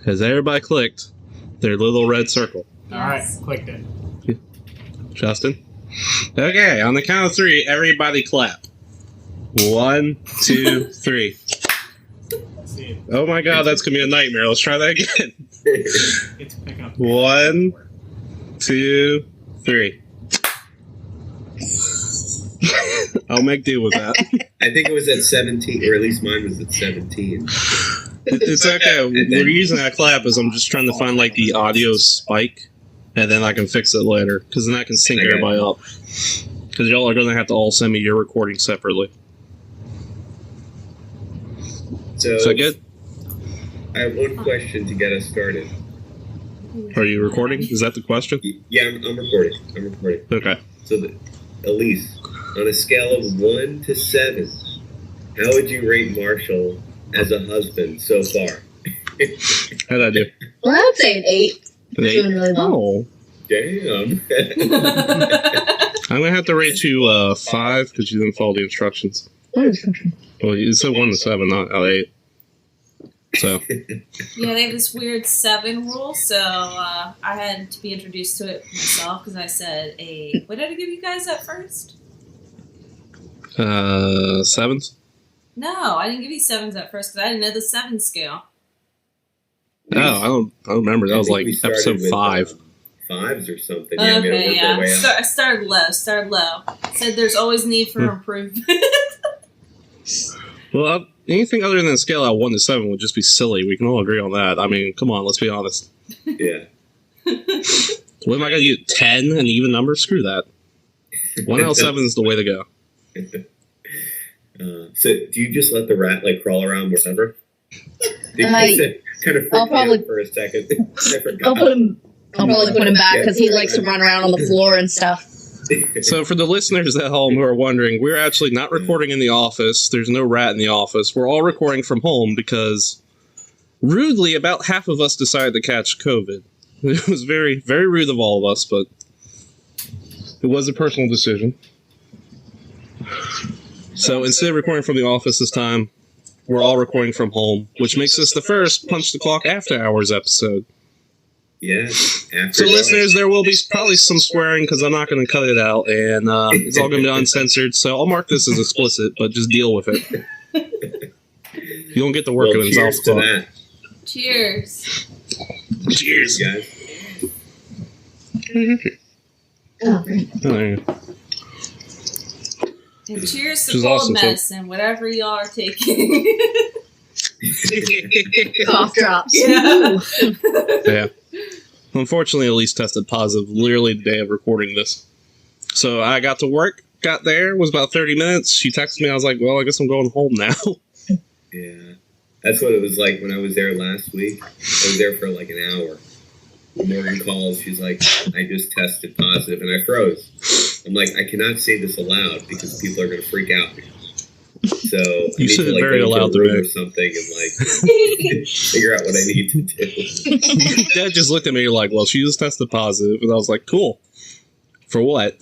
Has everybody clicked their little red circle? All right, clicked it. Justin? Okay, on the count of 3, everybody clap. 1, 2, 3. See, Oh my god, that's gonna be a nightmare. Let's try that again. it's picking up. 1, 2, 3. I'll make do with that. I think it was at 17, or at least mine was at 17. It's okay. We're using that clap as I'm just trying to find like the audio spike, and then I can fix it later, because then I can sync everybody up. Because y'all are going to have to all send me your recording separately. So, Is that good? I have one question to get us started. Are you recording? Is that the question? Yeah, I'm recording. Okay. So, Elise, on a scale of 1 to 7, how would you rate Marshall as a husband so far? How'd I do? Well, I would say an 8. An 8? Doing really well. Oh. Damn. I'm going to have to rate you 5 because you didn't follow the instructions. What instruction? Well, you said 1 to 7, not 8. So. Yeah, they have this weird 7 rule, so I had to be introduced to it myself because I said 8. What did I give you guys at first? 7s? No, I didn't give you 7s at first because I didn't know the 7 scale. No, I don't remember. That was like we started episode with, 5. 5s or something. Yeah, we gotta Okay, work our way up. I started low. Said there's always need for improvement. Well, anything other than a scale out 1 to 7 would just be silly. We can all agree on that. I mean, come on, let's be honest. Yeah. What am I going to do? 10? An even number? Screw that. 1 out of 7 is the way to go. So, do you just let the rat crawl around wherever? Kind of I'll probably for a second. I forgot. I'll probably put him back because he likes to run around on the floor and stuff. So for the listeners at home who are wondering, we're actually not recording in the office. There's no rat in the office. We're all recording from home because, rudely, about half of us decided to catch COVID. It was very, very rude of all of us, but it was a personal decision. So instead of recording from the office this time, we're all recording from home, which makes this the first Punch the Clock After Hours episode. Yeah. So listeners, there will be probably some swearing because I'm not going to cut it out, and it's all going to be uncensored, so I'll mark this as explicit, but just deal with it. You don't get to work Well, it in cheers South to Club. that. Cheers. Cheers. Guys. Oh, great. Oh, yeah. And cheers Which to is cold awesome, too. medicine, whatever y'all are taking. Cough drops. Yeah. Yeah. Unfortunately, Elise tested positive literally the day of recording this. So I got to work, got there, was about 30 minutes. She texted me. I was like, well, I guess I'm going home now. Yeah. That's what it was like when I was there last week. I was there for like an hour. Morgan calls. She's like, I just tested positive, and I froze. I'm like, I cannot say this aloud because people are going to freak out. So I You need said to it very go into a loud to room me. or something and figure out what I need to do. Dad just looked at me like, well, she just tested positive. And I was like, cool. For what?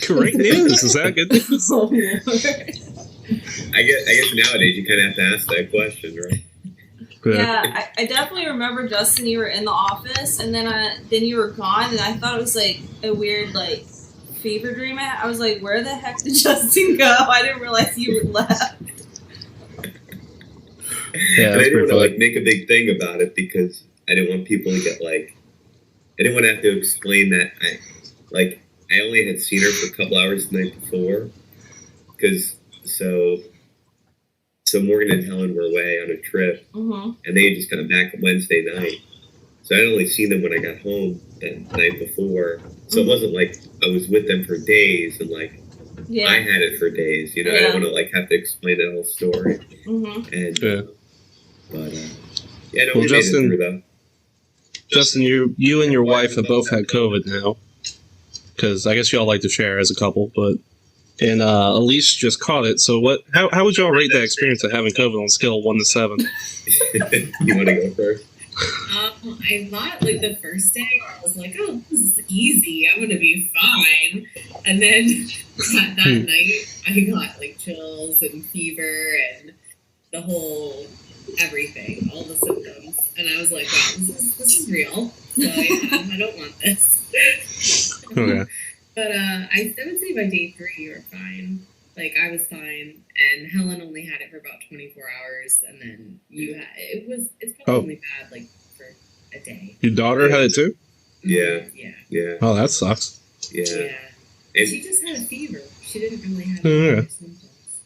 Great news. Is that good news? Oh, Lord. I guess nowadays you kind of have to ask that question, right? Yeah, I definitely remember, Justin, you were in the office, and then you were gone, and I thought it was like a weird fever dream. I was like, where the heck did Justin go? I didn't realize you were left. Yeah, And I that's didn't pretty want to funny. make a big thing about it because I didn't want people to get I didn't want to have to explain that I only had seen her for a couple hours the night before because so Morgan and Helen were away on a trip Mm-hmm. and they had just gotten back Wednesday night, so I'd only seen them when I got home the night before, so it wasn't like I was with them for days and Yeah. I had it for days, I Yeah. didn't want to have to explain that whole story. Mm-hmm. And Yeah. but yeah, no, Well, we Justin- made it through though. Justin, you and your wife have both had COVID now. Because I guess y'all like to share as a couple, and Elise just caught it. So how would y'all rate that experience of having COVID on a scale of 1 to 7? You want to go first? I thought like the first day I was like, oh, this is easy. I'm gonna be fine. And then that night I got like chills and fever and the whole everything, all the symptoms. And I was like, wow, this is real. So yeah, I don't want this. Okay. But I would say by day 3 you were fine. Like I was fine, and Helen only had it for about 24 hours, and then it's probably only bad like for a day. Your daughter had it too? Yeah. Yeah. Oh, that sucks. Yeah. Yeah. And, She just had a fever. She didn't really have Oh, any yeah. other symptoms.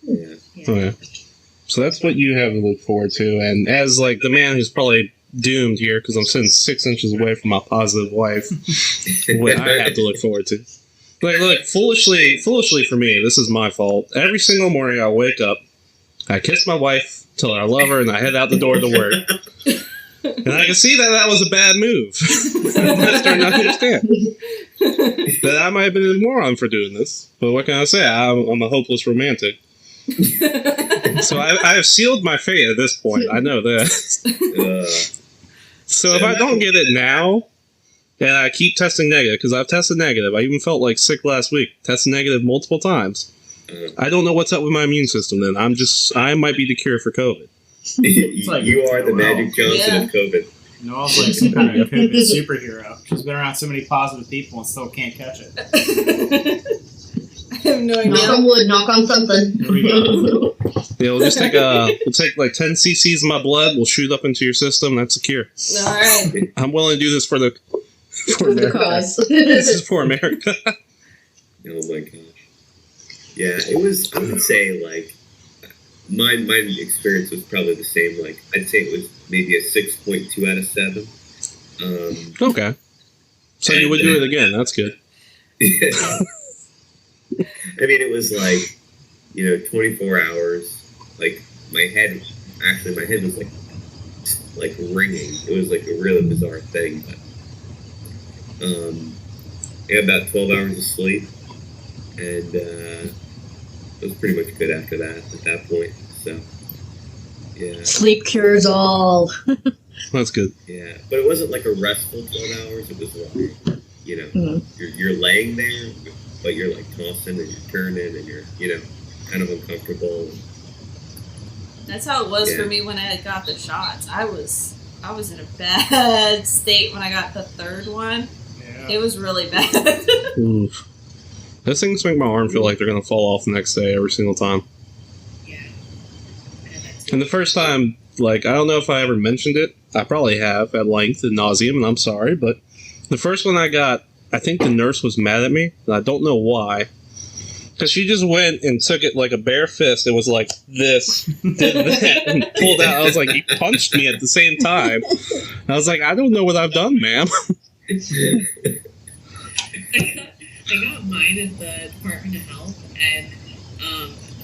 yeah. Oh, yeah. So that's what you have to look forward to. And as like the man who's probably doomed here because I'm sitting 6 inches away from my positive wife, what I have to look forward to. Like, look, foolishly for me, this is my fault. Every single morning I wake up, I kiss my wife, tell her I love her, and I head out the door to work. And I can see that was a bad move. I'm starting to understand that I might have been a moron for doing this. But what can I say? I'm a hopeless romantic. So I have sealed my fate at this point. I know that. So if I don't get it now, and I keep testing negative, because I've tested negative. I even felt like sick last week. Tested negative multiple times. I don't know what's up with my immune system then. I might be the cure for COVID. You are the Magic Johnson of COVID. Noelle's like some kind of COVID superhero. She's been around so many positive people and still can't catch it. I have no idea. Knock on wood, knock on something. Here we go. Yeah, we'll just take like 10 cc's of my blood. We'll shoot up into your system. That's a cure. All right. I'm willing to do this for The America. cause. This is for America. Oh my gosh. Yeah, it was, I would say, like, my experience was probably the same. Like, I'd say it was maybe a 6.2 out of 7. Okay. So you would do it again. That's good. I mean, it was like, 24 hours. Like, my head was like ringing. It was like a really bizarre thing. But, I had about 12 hours of sleep. And, it was pretty much good after that, at that point. So, yeah. Sleep cures all. That's good. Yeah. But it wasn't like a restful 12 hours. It was like, you're laying there, but you're like tossing and you're turning and you're, kind of uncomfortable. That's how it was for me when I got the shots. I was in a bad state when I got the third one. Yeah. It was really bad. Oof. Those things make my arm feel like they're going to fall off the next day every single time. Yeah. And the first time, like, I don't know if I ever mentioned it. I probably have at length and nauseum, and I'm sorry, but the first one I got, I think the nurse was mad at me, and I don't know why. Because she just went and took it like a bare fist. It was like this, did that, and pulled out. I was like, you punched me at the same time. I was like, I don't know what I've done, ma'am. I got mine at the Department of Health, and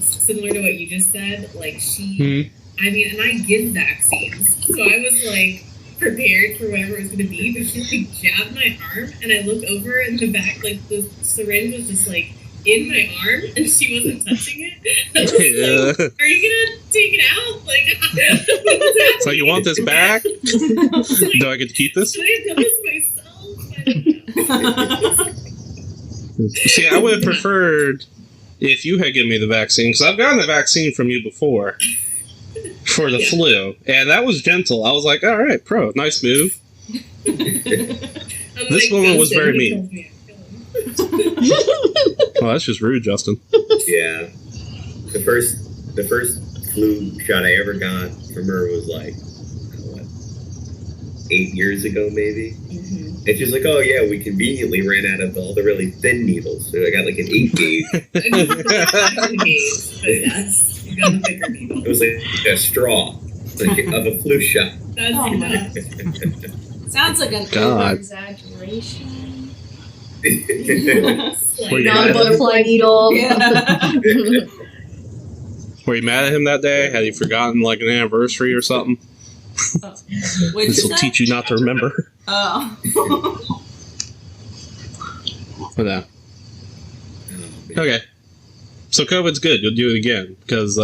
similar to what you just said, like I mean, and I give vaccines, so I was like prepared for whatever it was going to be, but she like jabbed my arm, and I look over in the back, like the syringe was just like in my arm, and she wasn't touching it. I was like, are you going to take it out? Like, So you want this back? Do I get to keep this? Should I have done this myself? I don't know. See, I would have preferred if you had given me the vaccine, because I've gotten the vaccine from you before for the flu, and that was gentle. I was like, all right, pro, nice move. This woman was very mean. Oh, that's just rude, Justin. Yeah. The first flu shot I ever got from her was like, 8 years ago, maybe. And she's like, oh yeah, we conveniently ran out of all the really thin needles, so I got like an 8 gauge. You got a bigger needle. It was like a straw, like of a flu shot. That's Oh, sounds like an God. exaggeration. Were you mad at him? Non-butterfly needle. Yeah. Were you mad at him that day? Had he forgotten like an anniversary or something? What'd This you will say? teach you not to remember. Oh. But no. Okay. So COVID's good. You'll do it again because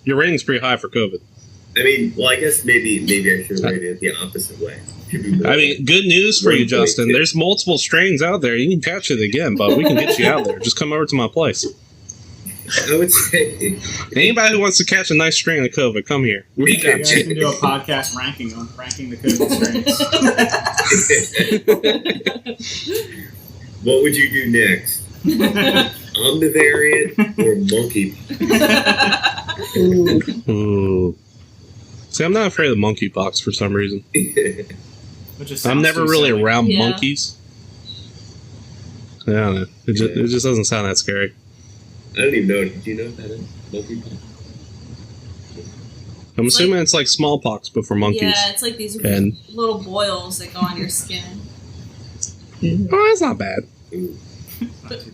your rating's pretty high for COVID. I mean, well, I guess maybe I should have rated it the opposite way. I mean, good news for you, Justin. 1.2. There's multiple strains out there. You can catch it again, but we can get you out there. Just come over to my place. I would say Anybody who wants to catch a nice strain of COVID, come here. We You got guys you. can do a podcast ranking the COVID strains. what would you do next? Omnivariant or monkey? Ooh. See, I'm not afraid of monkeypox for some reason. Which just I'm sounds never too really silly. around Yeah. monkeys. I don't know. It just doesn't sound that scary. I don't even know. Do you know what that is? Monkeypox? I'm It's assuming it's like smallpox, but for monkeys. Yeah, it's like these And little boils that go on your skin. oh, that's not bad. Ooh.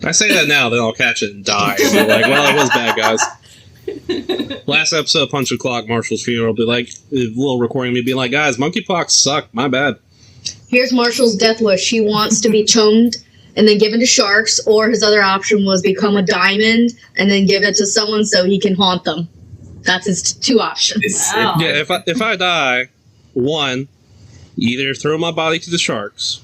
I say that now, then I'll catch it and die. And be like, well, it was bad, guys. Last episode of Punch the Clock, Marshall's funeral, will be like a little recording of me being like, guys, monkeypox sucked. My bad. Here's Marshall's death wish. He wants to be chomed and then given to sharks, or his other option was become a diamond and then give it to someone so he can haunt them. That's his two options. Wow. Yeah, if I die, one, either throw my body to the sharks.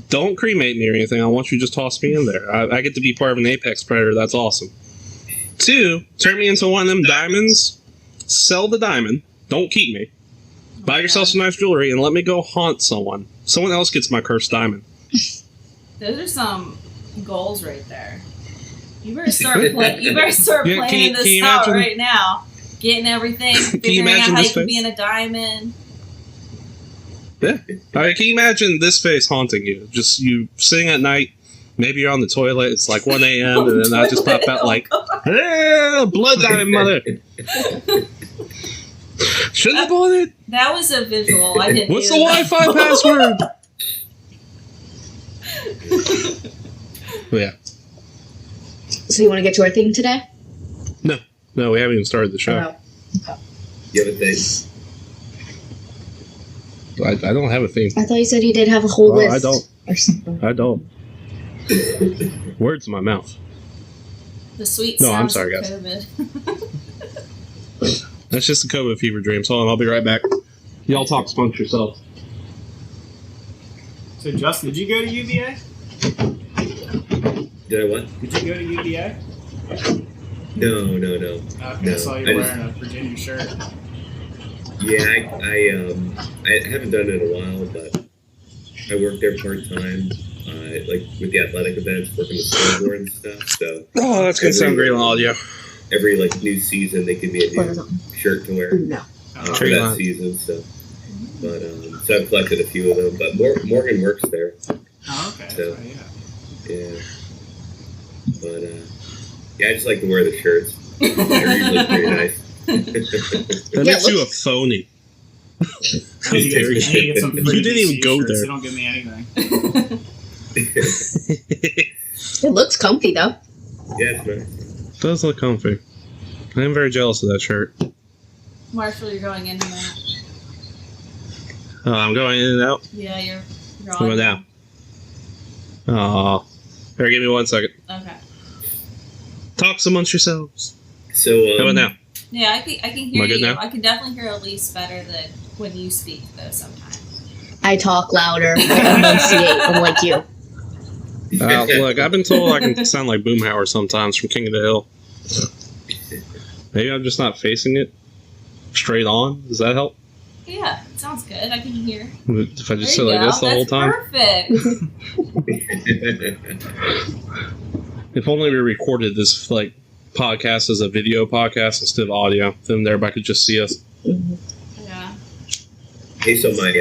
Don't cremate me or anything. I want you to just toss me in there. I get to be part of an apex predator. That's awesome. Two, turn me into one of them diamonds. Sell the diamond. Don't keep me. Buy yourself some nice jewelry and let me go haunt someone. Someone else gets my cursed diamond. Those are some goals right there. You better start playing. You better start Yeah, planning can this you out imagine- right now. Getting everything, you figuring out imagine how this you can be face? in a diamond. Yeah. All right, can you imagine this face haunting you? Just you sitting at night. Maybe you're on the toilet. It's like 1 a.m. and then I just pop out like, "Ah, blood diamond, mother." Shouldn't have bought it. That was a visual. I didn't. What's the need it. Wi-Fi password? Yeah. So you want to get to our theme today? No, we haven't even started the show. You have a thing? I don't have a theme. I thought you said you did have a whole Oh, I list. don't. Or something. I don't. Words in my mouth. The sweet No, I'm sounds sorry, of guys. COVID. That's just a COVID fever dream. Hold on, I'll be right back. Y'all talk amongst yourselves. So, Justin, did you go to UVA? Did I what? Did you go to UVA? No. Okay, No, I saw you I just- wearing a Virginia shirt. Yeah, I haven't done it in a while, but I work there part time, like with the athletic events, working the scoreboard and stuff. So Oh, that's gonna sound great on audio. every like new season, they give me a new shirt to wear No. Oh, for Tree that line. season. So, but so I've collected a few of them. But Morgan works there. oh, okay. So- That's right, Yeah, but yeah, I just like to wear the shirts. They're usually pretty nice. That Yeah, makes you a phony. I need to get some free You didn't even DC go shirts. there. They don't give me anything. It looks comfy though. Yeah, it's nice. Does look comfy. I am very jealous of that shirt. Marshall, you're going in tonight. I'm going in and out. Yeah, you're Going on. down. Oh, better give me 1 second. Okay. Talk amongst yourselves. So How about now? Yeah, I can Am hear I good you. now? I can definitely hear Elise better than when you speak, though. Sometimes. I talk louder. I enunciate. I'm like you. Look, I've been told I can sound like Boomhauer sometimes from King of the Hill. Maybe I'm just not facing it straight on. Does that help? Yeah, it sounds good. I can hear. If I just sit There you like go. this the whole That's time? Perfect. If only we recorded this like podcast as a video podcast instead of audio, then everybody could just see us. Yeah. Hey, so my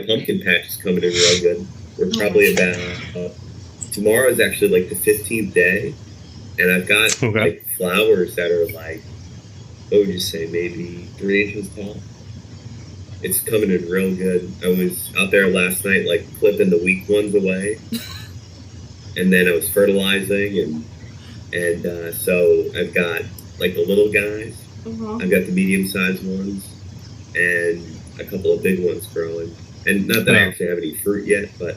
pumpkin patch is coming in real good. We're probably about tomorrow is actually like the 15th day, and I've got Okay. like flowers that are like, what would you say, maybe 3 inches tall. It's coming in real good. I was out there last night, like clipping the weak ones away, and then I was fertilizing, and so I've got like the little guys. Uh-huh. I've got the medium-sized ones, and a couple of big ones growing. And not that I Oh. actually have any fruit yet, but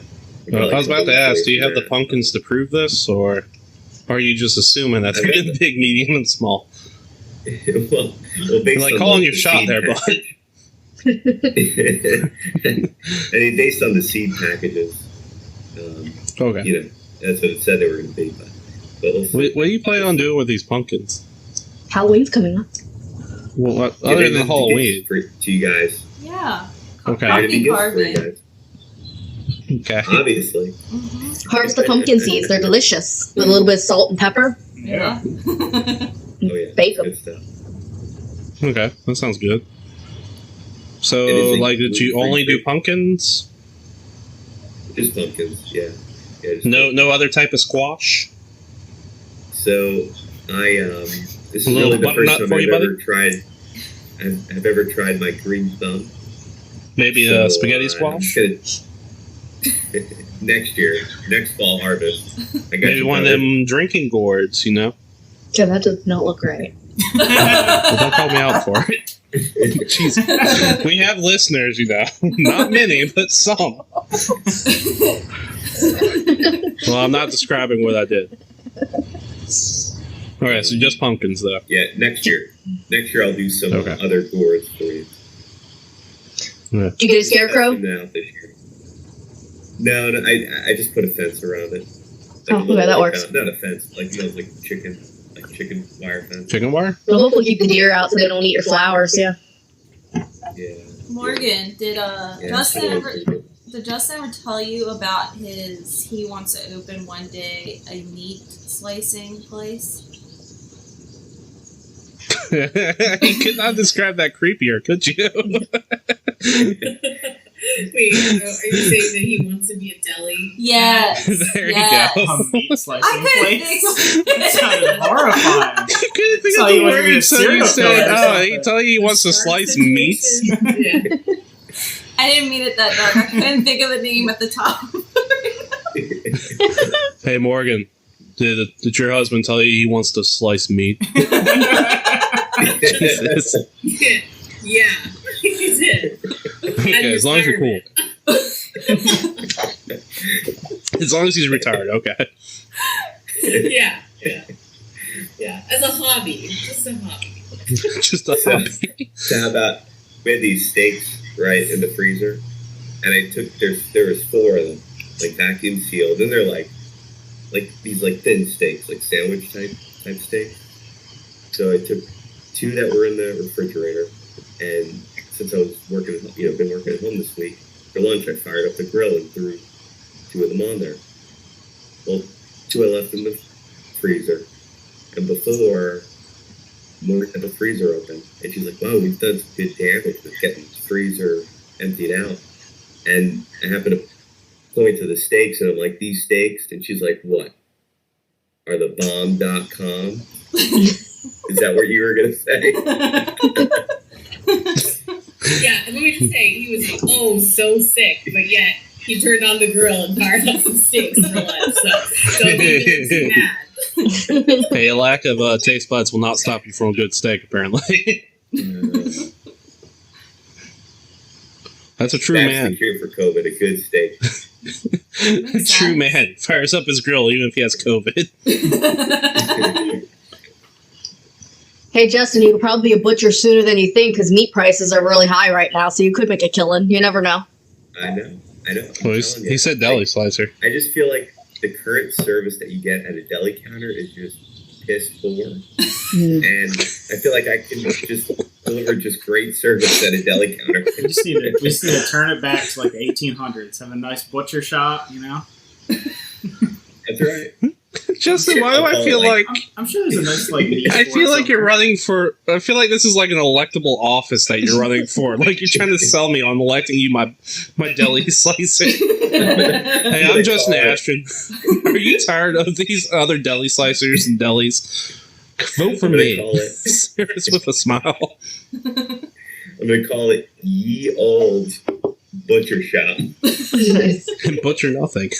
I was about to ask, do you have the pumpkins to prove this, or are you just assuming that they're getting big, medium, and small? well, based Like on calling the your shot seed there, bud. package. I mean, based on the seed packages, Okay. you know, that's what it said they were going to be. But we'll see. What do you plan on doing with these pumpkins? Halloween's coming up. Well, Yeah, other they than meant to Halloween. give to you guys. Yeah. Okay. They're gonna be Pumpkin gifts for you carving. guys. Okay. Obviously. Mm-hmm. Harvest the pumpkin seeds. They're delicious. With a little bit of salt and pepper. Yeah. Oh yeah. Bake 'em. Good stuff. Okay. That sounds good. So, And it's like, did you gluten-free only do fruit. pumpkins? Just pumpkins. Yeah. Just No other type of squash? So I this is A little really the butternut first time for I've you, buddy? ever tried. I've ever tried my green thumb. Maybe So, a spaghetti I'm squash? just gonna- next year, next fall harvest. I got Maybe you one of covered. them drinking gourds, you know? Yeah, that does not look right. Well, don't call me out for it. Jeez. We have listeners, you know. Not many, but some. Well, I'm not describing what I did. Okay, so just pumpkins, though. Yeah, next year. Next year I'll do some Okay. other gourds for you. Did you get a scarecrow? No, this year. No, I just put a fence around it. Oh, a little, okay, that like, works. not a fence, like chicken wire fence. Chicken wire? It'll hopefully keep the deer out so they don't eat your flowers. Yeah. Yeah. Morgan, did Yeah, Justin I ever don't know. did Justin ever tell you about he wants to open one day a meat slicing place? You could not describe that creepier, could you? Wait, are you saying that he wants to be a deli? Yes. There you yes. go. A meat slicing I couldn't place. think That sounded horrifying. You couldn't think So of he the wasn't word, so you serial said, killer or oh, something. he tell you he wants to Shark slice meats. situation? Yeah. I didn't mean it that dark. I couldn't think of the name at the top. Hey, Morgan, did your husband tell you he wants to slice meat? Jesus. Yeah, he did. Okay, as long as you're cool. As long as he's retired, okay. Yeah. As a hobby, just a hobby. Just a So- hobby. So how about we had these steaks right in the freezer, and I took there was 4 of them, like vacuum sealed, and they're like these like thin steaks, like sandwich type steaks. So I took 2 that were in the refrigerator, and since I was working, been working at home this week for lunch, I fired up the grill and threw 2 of them on there. Well, 2 I left in the freezer, and before Morgan had the freezer open, and she's like, "Wow, we've done some good damage with getting the freezer emptied out." And I happened to point to the steaks, and I'm like, "These steaks?" And she's like, "What? Are the bomb.com?" Is that what you were gonna say? Yeah, and let me just say, he was so sick, but yet he turned on the grill and fired up some steaks for lunch. So don't be too mad. Hey, a lack of taste buds will not stop you from a good steak, apparently. That's a true That's man. the cure for COVID: a good steak. Makes True sense. man. Fires up his grill even if he has COVID. Hey, Justin, you could probably be a butcher sooner than you think because meat prices are really high right now, so you could make a killing. You never know. I know. I'm Well, telling you. he said deli slicer. I just feel like the current service that you get at a deli counter is just piss poor. And I feel like I can just deliver just great service at a deli counter. We just need to turn it back to like the 1800s. Have a nice butcher shop, you know. That's right. Justin, why do I feel like I'm sure there's a nice like meat. I store feel like you're somewhere. running for. I feel like this is like an electable office that you're running for. Like you're trying to sell me on electing you my deli slicer. Hey, I'm Justin Ashton. Are you tired of these other deli slicers and delis? Vote for I'm gonna me. call it- Serious with a smile. I'm gonna call it Ye Old Butcher Shop. And butcher nothing.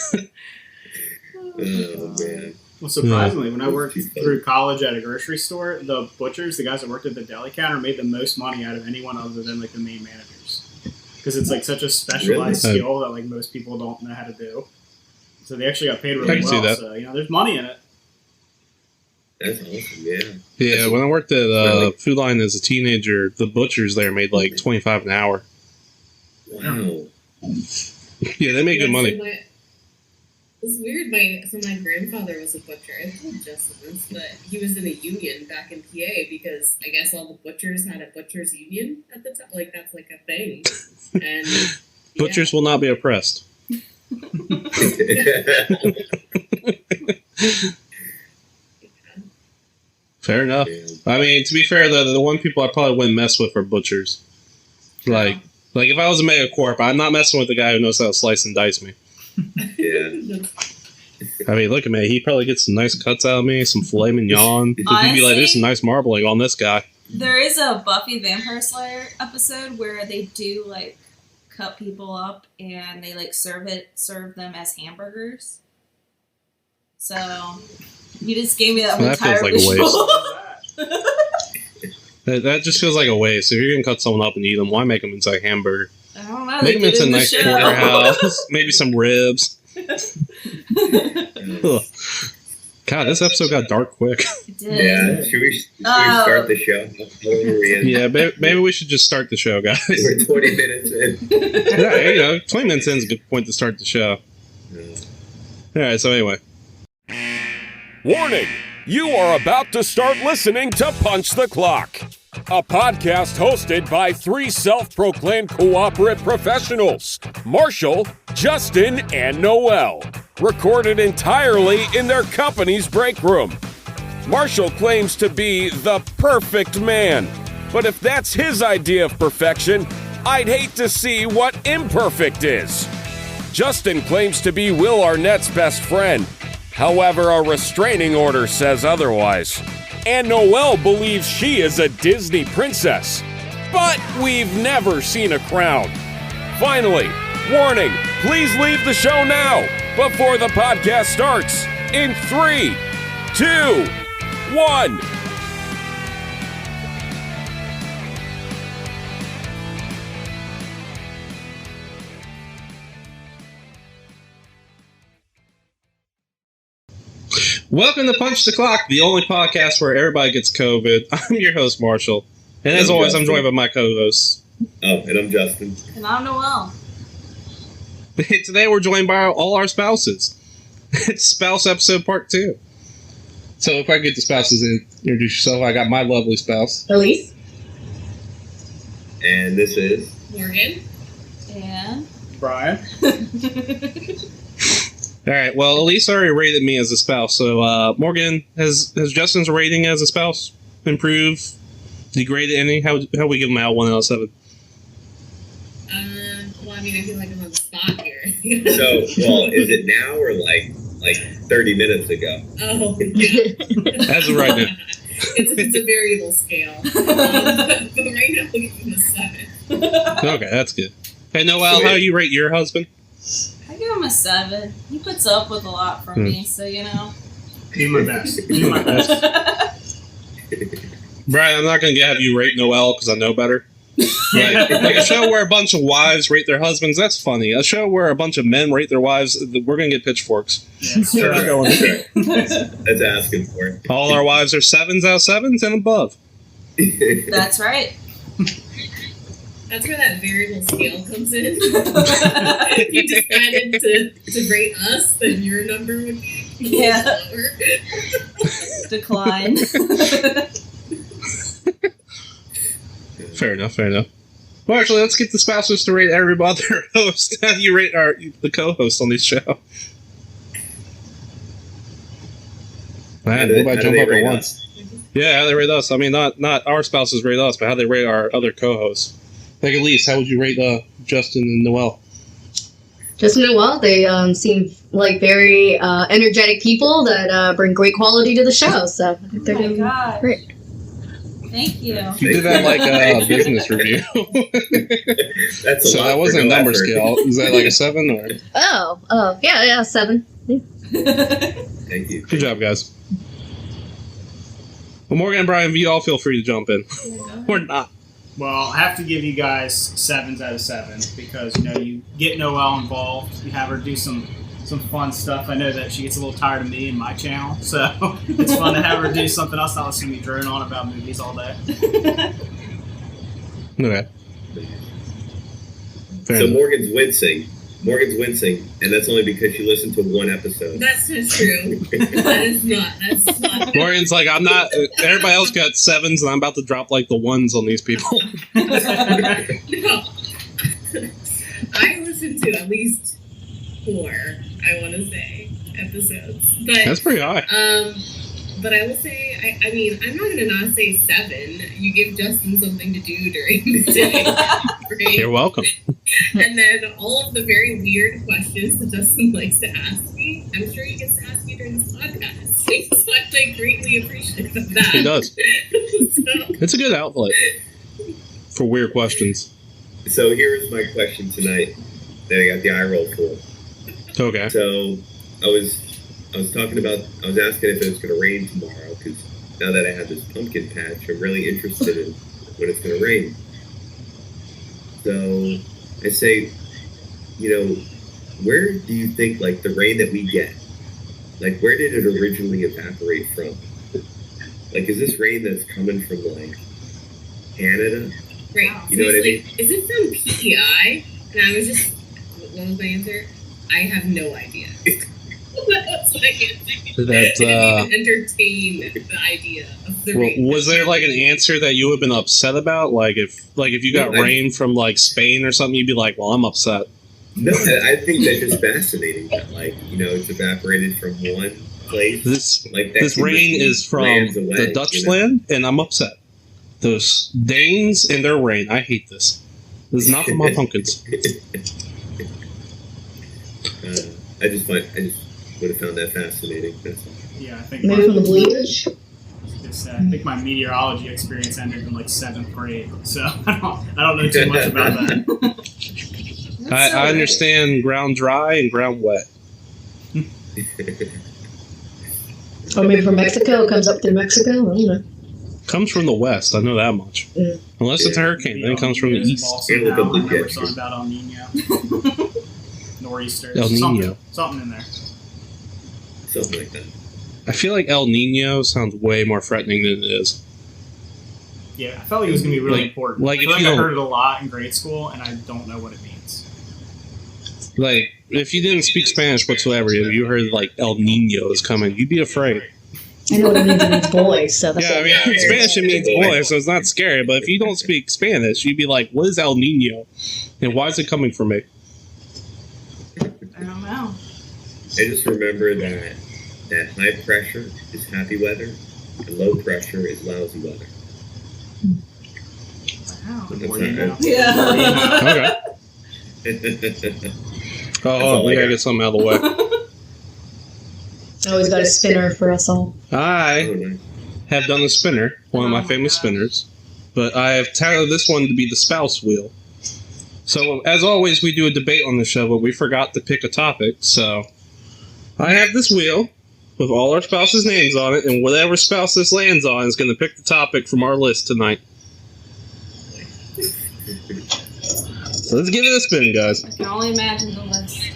Oh man. Well, surprisingly, when I worked through college at a grocery store, the butchers, the guys that worked at the deli counter, made the most money out of anyone other than like the main managers, because it's like such a specialized Really? skill that like most people don't know how to do. So they actually got paid I really can see well. that. So there's money in it. That's awesome. Yeah. Yeah, when I worked at Food Line as a teenager, the butchers there made like $25 an hour. Wow. Yeah, they make good money. It's weird. My grandfather was a butcher. I told Justin this, but he was in a union back in PA because I guess all the butchers had a butchers union at the time. Like that's like a thing. And Butchers will not be oppressed. Fair enough. Yeah. I mean, to be fair, the one people I probably wouldn't mess with are butchers. Like if I was a megacorp, I'm not messing with the guy who knows how to slice and dice me. Yeah. I mean, look at me. He probably gets some nice cuts out of me, some filet mignon. He'd be like, there's some nice marbling on this guy. There is a Buffy Vampire Slayer episode where they do like cut people up and they like serve them as hamburgers. So you just gave me that That entire feels like a visual. That just feels like a waste. If you're going to cut someone up and eat them, why make them into a hamburger? I don't know. Make them into a the nice show. porterhouse, maybe some ribs. Ugh. God, this episode got dark quick. It did. Yeah. Should we start the show? Yeah, maybe we should just start the show, guys. We're 20 minutes in. Yeah, 20 minutes in is a good point to start the show. All right, so anyway. Warning! You are about to start listening to Punch the Clock, a podcast hosted by three self-proclaimed cooperate professionals, Marshall, Justin, and Noel, recorded entirely in their company's break room. Marshall claims to be the perfect man, but if that's his idea of perfection, I'd hate to see what imperfect is. Justin claims to be Will Arnett's best friend. However, a restraining order says otherwise. And Noelle believes she is a Disney princess. But we've never seen a crown. Finally, warning, please leave the show now before the podcast starts. In 3, 2, 1. Welcome to Punch the Clock, the only podcast where everybody gets COVID. I'm your host, Marshall. And as always, I'm joined by my co-hosts. Oh, and I'm Justin. And I'm Noel. Today we're joined by all our spouses. It's spouse episode part 2. So if I get the spouses in, introduce yourself. I got my lovely spouse. Elise? And this is... Morgan. And Brian. All right. Well, Elise already rated me as a spouse. So, Morgan, has Justin's rating as a spouse improved? Degraded any? How we give him out 1 out of 7? Well, I mean, I feel like I'm on the spot here. So, well, is it now or like 30 minutes ago? Oh, yeah. As of right now. It's a variable scale. But right now, we'll give him a 7. Okay, that's good. Hey, Noel, how do you rate your husband? I give him a 7. He puts up with a lot from me, so you know. Do my best. Do my best. Brian, I'm not going to have you rate Noel because I know better. Like a show where a bunch of wives rate their husbands, that's funny. A show where a bunch of men rate their wives, we're going to get pitchforks. Yeah, Sure. That's asking for it. All our wives are 7s out of 7s and above. That's right. That's where that variable scale comes in. If you decided to rate us, then your number would be lower. Decline. Fair enough. Well, actually, let's get the spouses to rate every other host. How do you rate the co-hosts on this show? Man, nobody jump up at once. Yeah, how they rate us. I mean, not our spouses rate us, but how they rate our other co-hosts. Like, Elise, how would you rate Justin and Noel? Justin and Noel, they seem like very energetic people that bring great quality to the show. So they're Oh my doing God. great. Thank you. You did that like a business review. That's a So lot that for wasn't a no number effort. scale. Is that like a 7 or? Oh, yeah, 7. Thank you. Good job, guys. Well, Morgan and Brian, you all feel free to jump in. Or not. Well, I have to give you guys 7s out of 7 because you get Noelle involved. You have her do some some fun stuff. I know that she gets a little tired of me and my channel, so it's fun to have her do something else, not listen to me drone on about movies all day. Okay. Fair So enough. Morgan's wincing, and that's only because she listened to one episode. That's not true. That's not. Morgan's like, I'm not. Everybody else got 7s, and I'm about to drop like the 1s on these people. No. I listened to at least 4, I want to say, episodes. But That's pretty high. but I will say, I mean, I'm not gonna not say 7. You give Justin something to do during the day, right? You're welcome. And then all of the very weird questions that Justin likes to ask me, I'm sure he gets to ask you during this podcast. So I'm like greatly appreciative of that. He does. So, It's a good outlet for weird questions. So here's my question tonight that I got the eye roll for. Okay. So I was asking if it was going to rain tomorrow, because now that I have this pumpkin patch, I'm really interested in when it's going to rain. So I say, where do you think, like, the rain that we get, like, where did it originally evaporate from? Like, is this rain that's coming from, like, Canada? right. You know what I mean? Is it from PEI? And I was just, what was my answer? I have no idea. That's my answer. That's, I didn't even entertain the idea of the rain. Was there like an answer that you would have been upset about? Like if you got rain from like Spain or something, you'd be like, well, I'm upset. No, I think that's just fascinating that, like, it's evaporated from one place. This Like, that this can rain just is from lands away, the Dutch land, and I'm upset. Those Danes and their rain. I hate this. This is not for my pumpkins. I just would have found that fascinating. That's all. Yeah, I think Maybe from the bleach. I think my meteorology experience ended in like 7th grade, so I don't know too much about that. I understand ground dry and ground wet. Or maybe from Mexico. It comes up through Mexico. I don't know. Comes from the west. I know that much. Mm. Unless it's a hurricane, then it comes from the east. Yeah, look up the I remember jet. something about El Nino. Nor'easter. El Nino. Something in there. Something like that. I feel like El Nino sounds way more threatening than it is. Yeah, I felt like it was going to be really Like- important. like I feel if like you I don't- heard it a lot in grade school, and I don't know what it means. Like, if you didn't speak Spanish whatsoever, if you heard like El Nino is coming, you'd be afraid. I know what it means. It means boy. So that's Yeah, I mean, in Spanish it means boy, so it's not scary. But if you don't speak Spanish, you'd be like, what is El Nino? And why is it coming from me? I don't know. I just remember that high pressure is happy weather and low pressure is lousy weather. Wow. The That's more not you know. Yeah. Okay. all Oh, we I gotta got. get something out of the way. I always got a spinner for us all. I Oh, nice. have done the spinner, one of Oh my my famous gosh. spinners, but I have titled this one to be the spouse wheel. So, as always, we do a debate on the show, but we forgot to pick a topic, so I have this wheel with all our spouses' names on it, and whatever spouse this lands on is going to pick the topic from our list tonight. So let's give it a spin, guys. I can only imagine the list.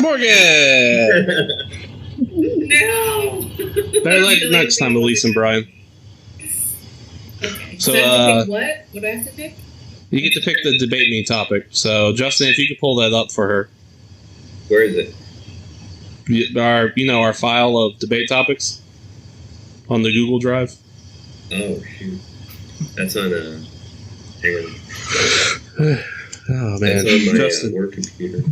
Morgan! No! Better like next time, Elise and Brian. Okay. So, I have to pick what? What do I have to pick? You get to pick the debate me topic. So, Justin, if you could pull that up for her. Where is it? Our file of debate topics on the Google Drive. Oh, shoot. That's on hang on. Oh, man. That's on my Justin. work computer.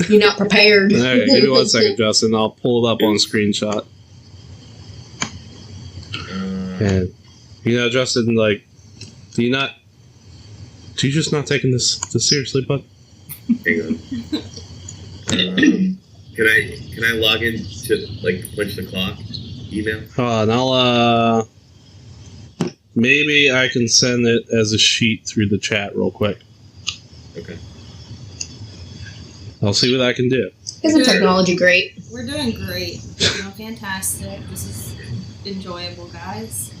You're not prepared. Okay, give me 1 second, Justin. I'll pull it up on screenshot. And, Justin, like, do you just not taking this seriously, bud? Hang on. Can I log in to, like, Punch the Clock email? Hold on, maybe I can send it as a sheet through the chat real quick. Okay. I'll see what I can do. Isn't technology great? We're doing great. Fantastic. This is enjoyable, guys.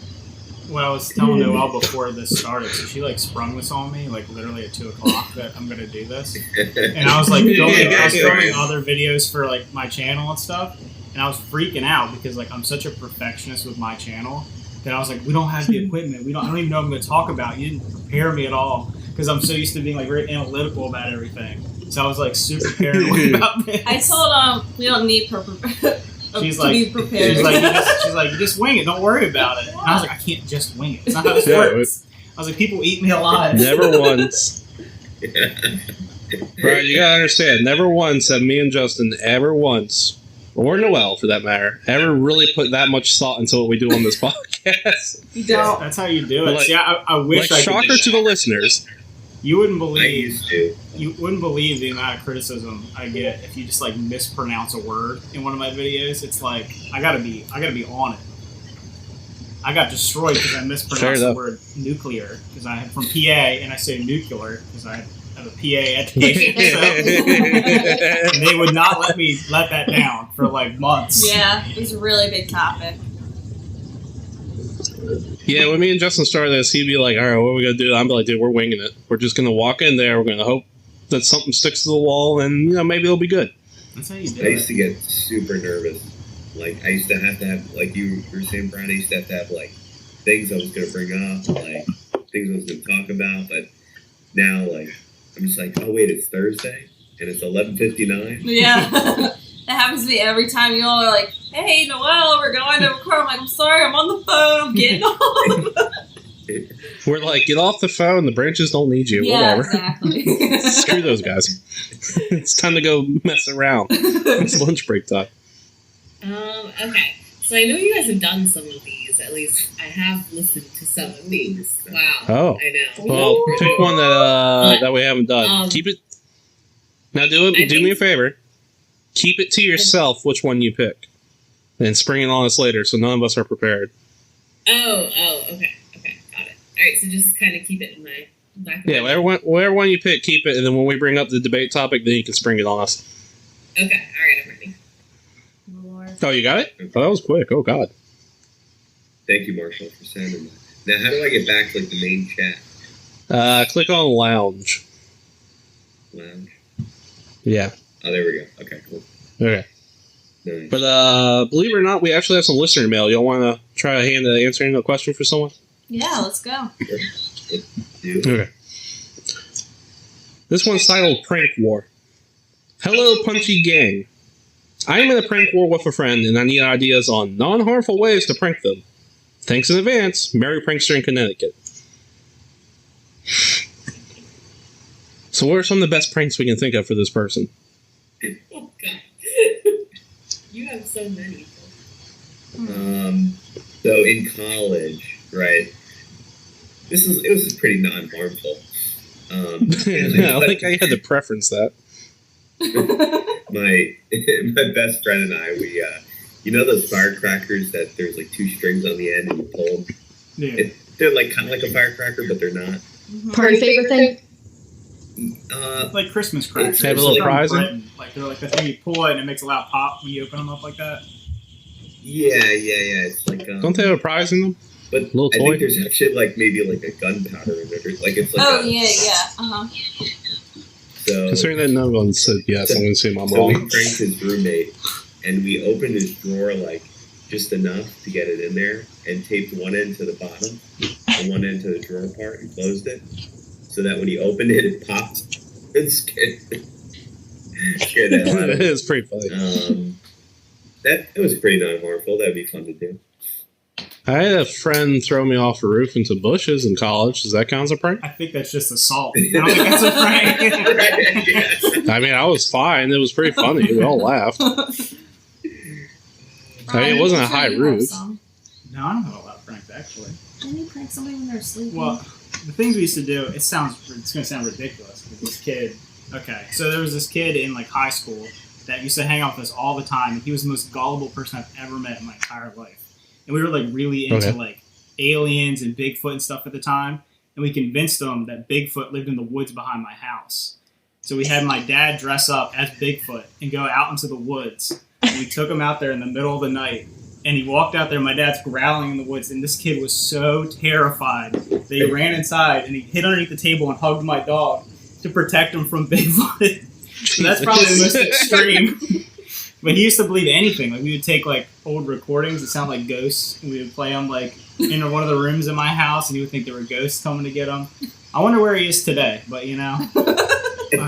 what I was telling Noelle before this started, so she like sprung this on me like literally at 2:00 that I'm gonna do this, and I was like filming other videos for like my channel and stuff, and I was freaking out because like I'm such a perfectionist with my channel that I was like, we don't have the equipment, I don't even know what I'm gonna talk about. You didn't prepare me at all because I'm so used to being like very analytical about everything. So I was like super paranoid about this. I told we don't need to She's be prepared. She's like, you just wing it. Don't worry about it. And I was like, I can't just wing it. It's not how this works. I was like, people eat me alive. Never once. Right, you gotta understand. Never once have me and Justin ever once, or Noelle for that matter, ever really put that much thought into what we do on this podcast. You don't. That's how you do it. Like, See, I wish like I could shocker to the listeners. You wouldn't I believe. used to. You wouldn't believe the amount of criticism I get if you just like mispronounce a word in one of my videos. It's like I gotta be on it. I got destroyed because I mispronounced the word nuclear because I am from PA and I say nuclear because I have a PA education. So, and they would not let me let that down for like months. Yeah, it was a really big topic. Yeah, when me and Justin started this, he'd be like, all right, what are we going to do? I'd be like, dude, we're winging it. We're just going to walk in there. We're going to hope that something sticks to the wall and, maybe it'll be good. That's how you do I it. used to get super nervous. Like, I used to have, like you were saying, Brian, I used to have, like, things I was going to bring up, like, things I was going to talk about. But now, like, I'm just like, oh, wait, it's Thursday? And it's 11:59? Yeah. That happens to me every time. You all are like, hey, Noelle, we're going to record. I'm like, I'm sorry, I'm on the phone. I'm getting off. We're like, get off the phone. The branches don't need you. Yeah, Whatever. exactly. Screw those guys. It's time to go mess around. It's lunch break time. Okay. So I know you guys have done some of these. At least I have listened to some of these. Wow. Oh. I know. Well, pick one that we haven't done. Keep it. Now do me a favor. Keep it to yourself which one you pick. And spring it on us later so none of us are prepared. Oh, okay. Got it. Alright, so just kind of keep it in my back of my Yeah, whatever one you pick, keep it, and then when we bring up the debate topic, then you can spring it on us. Okay, alright, I'm ready. Lord. Oh, you got it? Oh, that was quick. Oh, God. Thank you, Marshall, for sending that. Now, how do I get back to, like, the main chat? Click on lounge. Lounge? Yeah. Oh, there we go. Okay, cool. Okay. Nice. But believe it or not, we actually have some listener mail. Y'all want to try a hand at answering a question for someone? Yeah, let's go. Dude. Okay. This one's titled Prank War. Hello, Punchy Gang. I am in a prank war with a friend, and I need ideas on non-harmful ways to prank them. Thanks in advance, Mary Prankster in Connecticut. So what are some of the best pranks we can think of for this person? Oh, God. You have so many. So in college, right? It was pretty non-harmful. I don't think I had to preference that. my best friend and I, we you know those firecrackers that there's like two strings on the end and you pull them? Yeah. They're like kind of like a firecracker, but they're not. Party favorite thing? Like Christmas crackers. Have a little From prize in? Britain. Like they're like the thing you pull it and it makes a loud pop when you open them up like that. Yeah. It's like Don't they have a prize in them? but little I toy? think there's actually like maybe like a gunpowder in it, or like it's like Oh, yeah. So Considering that no one said yes, I'm going to say I'm So we wrong. pranked his roommate, and we opened his drawer like just enough to get it in there, and taped one end to the bottom and one end to the drawer part, and closed it, so that when he opened it, it popped. It scared the hell out of It him. is pretty funny. It was pretty non-harmful. That'd be fun to do. I had a friend throw me off a roof into bushes in college. Does that count as a prank? I think that's just assault. I don't think that's a prank. Right, yeah. I mean, I was fine. It was pretty funny. We all laughed. I mean, it wasn't a high roof. No, I don't have a lot of pranks actually. Didn't you prank somebody when they were sleeping? Well, the things we used to do, it's going to sound ridiculous, but this kid, okay, so there was this kid in like high school that used to hang out with us all the time, and he was the most gullible person I've ever met in my entire life. And we were like really into like aliens and Bigfoot and stuff at the time, and we convinced him that Bigfoot lived in the woods behind my house. So we had my dad dress up as Bigfoot and go out into the woods, and we took him out there in the middle of the night, And he walked out there. My dad's growling in the woods, and this kid was so terrified that he ran inside and he hid underneath the table and hugged my dog to protect him from Bigfoot. So that's probably the most extreme. But he used to believe anything. Like we would take like old recordings that sound like ghosts, and we would play them like in one of the rooms in my house, and he would think there were ghosts coming to get him. I wonder where he is today. But I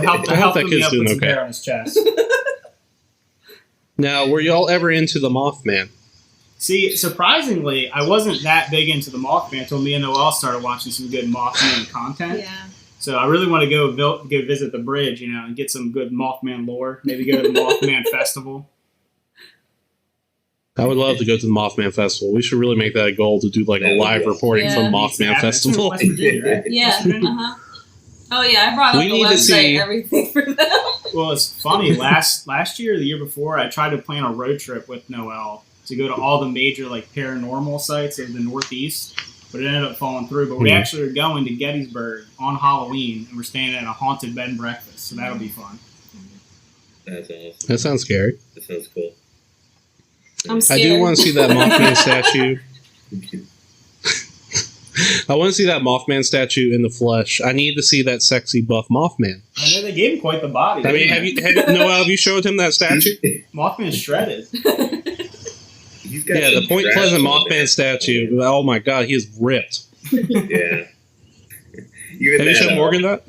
helped that him kid's up doing with some okay. hair on his chest. Now, were y'all ever into the Mothman? See, surprisingly, I wasn't that big into the Mothman until me and Noelle started watching some good Mothman content. Yeah. So I really want to go visit the bridge, and get some good Mothman lore. Maybe go to the Mothman Festival. I would love to go to the Mothman Festival. We should really make that a goal to do like a live reporting Yeah. from Mothman Festival. West Virginia, right? Yeah. Oh yeah, I brought up We the need to website, see- everything for them. Well, it's funny. Last year, or the year before, I tried to plan a road trip with Noelle to go to all the major like paranormal sites of the Northeast, but it ended up falling through. But we actually are going to Gettysburg on Halloween, and we're staying at a haunted bed and breakfast, so that'll be fun. That's awesome. That sounds scary. That sounds cool. I'm I scared. do want to see that Mothman statue. I want to see that Mothman statue in the flesh. I need to see that sexy buff Mothman. I know they gave him quite the body. I mean, have you showed him that statue? Mothman's shredded. He's got Yeah, the some Point trash Pleasant on Mothman statue. Oh my god, he is ripped. there. Yeah. Even Have you shown Morgan that?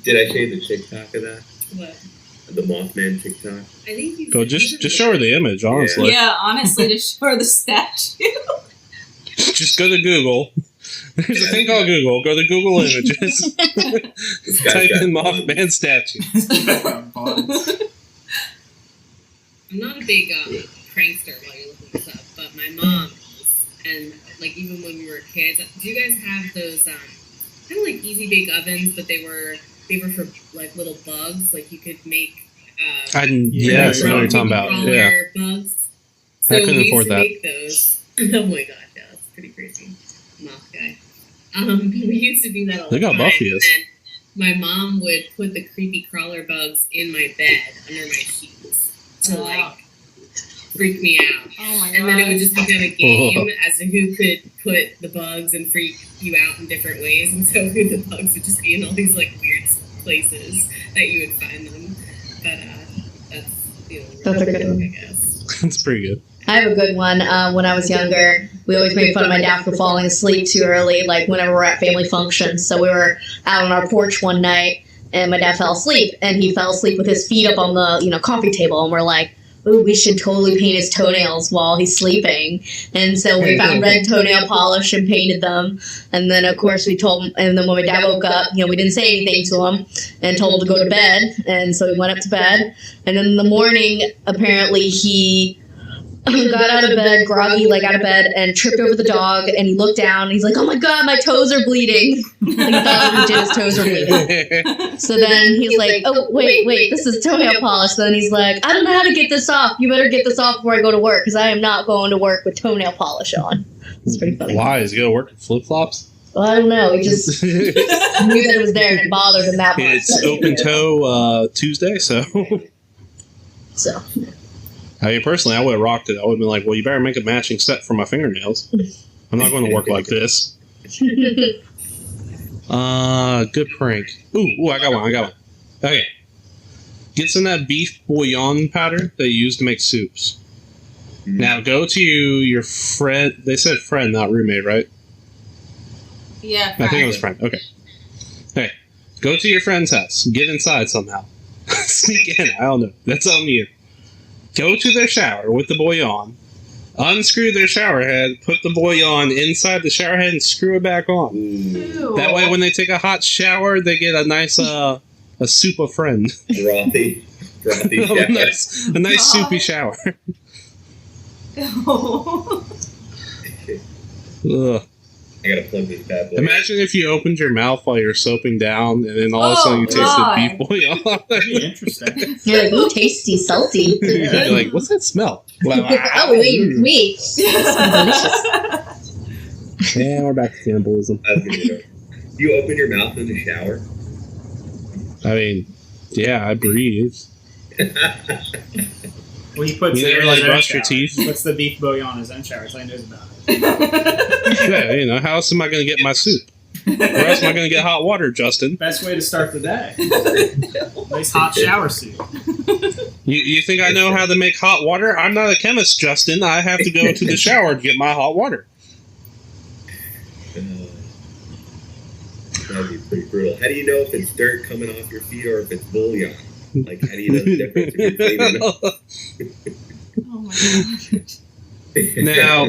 Did I show you the TikTok of that? What? The Mothman TikTok? I think he's. Go just show her the image, honestly. Yeah, honestly, to show her the statue. Just go to Google. There's a thing called Google. Go to Google Images. This guy's Type got in buns. Mothman statue. I'm not a big prankster while you're looking this up, but my mom and like even when we were kids, do you guys have those kind of like easy bake ovens, but they were for like little bugs, like you could make Yes, I know what you're talking about. crawler Yeah. bugs. So I couldn't we used afford to that. make those. Oh my god, yeah, that's pretty crazy. Moth guy. We used to do that all Look the how time. buff he is. And my mom would put the creepy crawler bugs in my bed under my sheets to Wow. like freak me out. Oh my god. And then it would just become a game as to who could put the bugs and freak you out in different ways. And so the bugs would just be in all these like weird places that you would find them. But that's the only That's a good reason, one. I guess. That's pretty good. I have a good one. When I was younger, we always made fun of my dad for falling asleep too early, like whenever we're at family functions. So we were out on our porch one night, and my dad fell asleep, and he fell asleep with his feet up on the coffee table, and we're like, ooh, we should totally paint his toenails while he's sleeping. And so we found red toenail polish and painted them. And then, of course, we told him, and then when my dad woke up, we didn't say anything to him and told him to go to bed. And so he went up to bed. And then in the morning, apparently he got out of bed, groggy, like out of bed, and tripped over the dog. And he looked down, and he's like, oh my God, my toes are bleeding. Like he thought legit his toes were bleeding. So then he's like, oh, wait, this is toenail polish. Then he's like, I don't know how to get this off. You better get this off before I go to work, because I am not going to work with toenail polish on. It's pretty funny. Why? Is he going to work with flip-flops? Well, I don't know. He just knew that it was there and it bothered him that much. It's open toe Tuesday, so... So, I mean, personally, I would have rocked it. I would have been like, well, you better make a matching set for my fingernails. I'm not going to work like this. Good prank. Ooh, I got one. Okay. Get some of that beef bouillon powder that you use to make soups. Now, go to your friend. They said friend, not roommate, right? Yeah, I think it was friend. Okay. Go to your friend's house. Get inside somehow. Sneak in. I don't know. That's on you. Go to their shower with the bouillon. Unscrew their shower head. Put the bouillon inside the shower head and screw it back on. Ew. That way, when they take a hot shower, they get a nice a soup of friend. Frothy shower. a nice soupy shower. Ugh. I gotta plug this bad boy. Imagine if you opened your mouth while you're soaping down, and then all of a sudden you tasted God. beef bouillon. That'd be interesting. you're like, ooh, tasty, salty. You're like, what's that smell? Oh, wait. Delicious. Yeah, we're back to cannibalism. I was gonna go. You open your mouth in the shower? I mean, yeah, I breathe. Well, he puts You it never, in like, his own brush your shower. teeth? He puts the beef bouillon in his own shower. That's how he knows about it. Yeah, you know, how else am I going to get my soup? Where else am I going to get hot water, Justin? Best way to start the day. Nice hot shower soup. You think I know how to make hot water? I'm not a chemist, Justin. I have to go to the shower to get my hot water. That'd be pretty brutal. How do you know if it's dirt coming off your feet or if it's bouillon? Like, how do you know the difference if you're cleaning it? Oh my god. Now,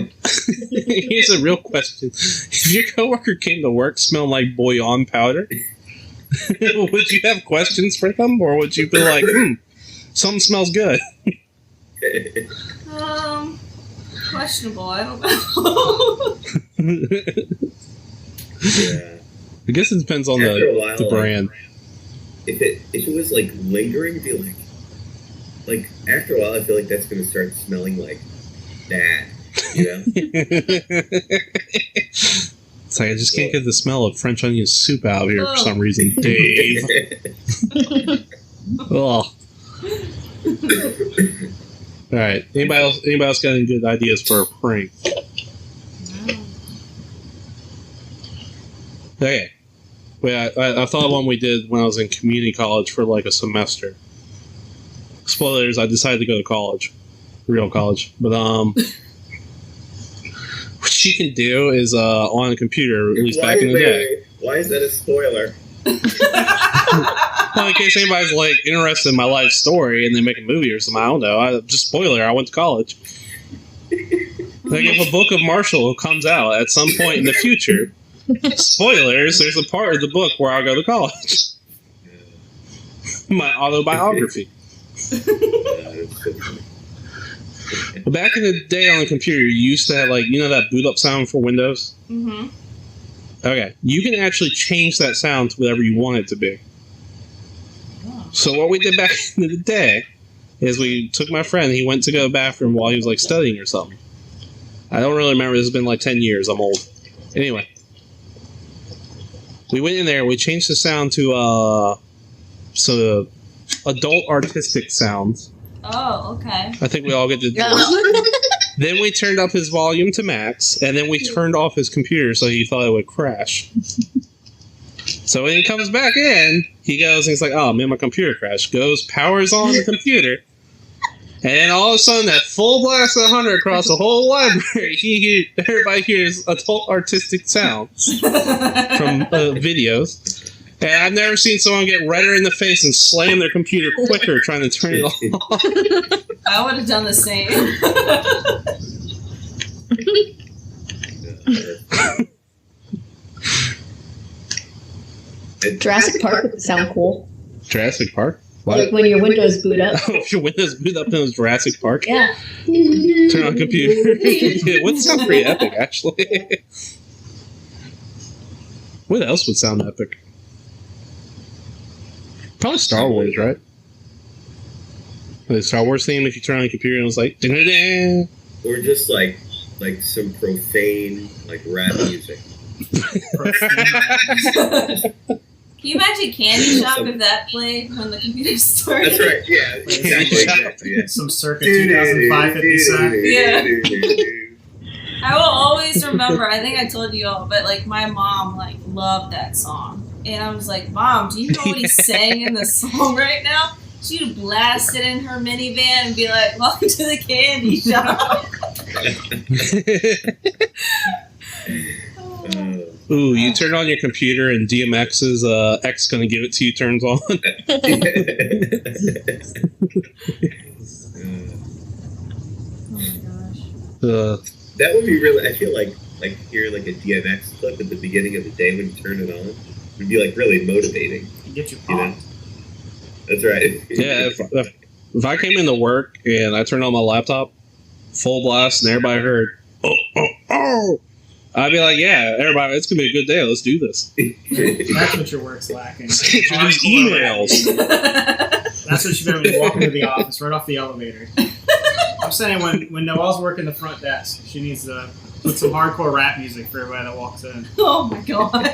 here's a real question. If your coworker came to work smelling like bouillon powder, would you have questions for them? Or would you be like, something smells good? Questionable. I don't know. Yeah. I guess it depends on After a while, the brand. If it was like lingering, it'd be like after a while, I feel like that's gonna start smelling like bad, you know? It's like I just can't get the smell of French onion soup out of here for some reason. Dave. Ugh. Alright. Anybody else got any good ideas for a prank? Okay. Wait, I thought of one we did when I was in community college for like a semester. Spoilers, I decided to go to college. Real college. But what you can do is on a computer, at least back in the day. Why is that a spoiler? Well, in case anybody's like interested in my life story and they make a movie or something, I don't know. Just spoiler, I went to college. Like if a book of Marshall comes out at some point in the future, spoilers, there's a part of the book where I'll go to college. My autobiography. Back in the day on the computer, you used to have, like, you know that boot up sound for Windows? Mm-hmm. Okay. You can actually change that sound to whatever you want it to be. So what we did back in the day is we took my friend, he went to go to the bathroom while he was, like, studying or something. I don't really remember, this has been like 10 years, I'm old. Anyway. We went in there, we changed the sound to, adult artistic sounds. Oh, okay. I think we all get to do this. Then we turned up his volume to max, and then we turned off his computer so he thought it would crash. So when he comes back in, he goes and he's like, oh man, my computer crashed. Goes, powers on the computer, and then all of a sudden that full blast of 100 across the whole library, everybody hears adult artistic sounds from videos. And I've never seen someone get redder in the face and slam their computer quicker trying to turn it off. I would have done the same. Jurassic Park would sound cool. Jurassic Park? What? Like when your Windows boot up. Oh, if your Windows boot up in Jurassic Park? Yeah. Turn on computer. It would sound pretty epic, actually. What else would sound epic? Probably Star Wars, right? The Star Wars theme, if you turn on the computer and it was like, dun-dun-dun. Or just like some profane like rap music. Can you imagine Candy Shop if that played when the computer started? That's right, yeah. Exactly. Yeah. Some circa 2005 50 Cent. Yeah. I will always remember, I think I told you all, but like my mom like loved that song. And I was like, Mom, do you know what he's saying in the song right now? She'd blast it in her minivan and be like, welcome to the candy shop. Ooh, you turn on your computer and DMX's X Gonna Give It To You turns on. Oh my gosh. That would be really. I feel like hear like a DMX clip at the beginning of the day when you turn it on would be like really motivating. Get you You know? pumped. That's right. Yeah, if I came into work and I turned on my laptop, full blast, and everybody heard, oh, oh, oh, I'd be like, yeah, everybody, it's going to be a good day. Let's do this. That's what your work's lacking. Introduce emails. That's what you better be walking to the office, right off the elevator. I'm saying when Noelle's working the front desk, she needs to put some hardcore rap music for everybody that walks in. Oh my god.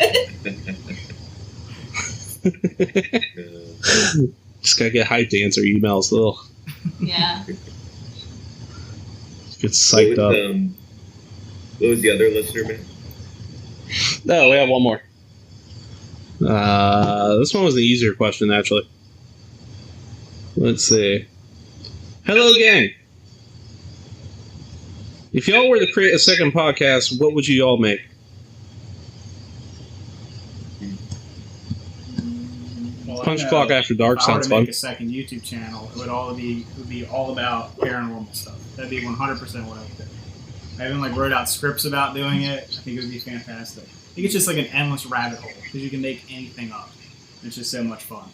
Just gotta get hype to answer emails, though. Yeah. Gets psyched up. What was the other listener, man? No, we have one more. This one was the easier question, actually. Let's see. Hello, gang. If y'all were to create a second podcast, what would you all make? Well, Punch I know Clock After Dark if I were sounds to make fun. a second YouTube channel, it would be all about paranormal stuff. That'd be 100% what I would do. I even wrote out scripts about doing it. I think it would be fantastic. I think it's just like an endless rabbit hole because you can make anything up. It's just so much fun.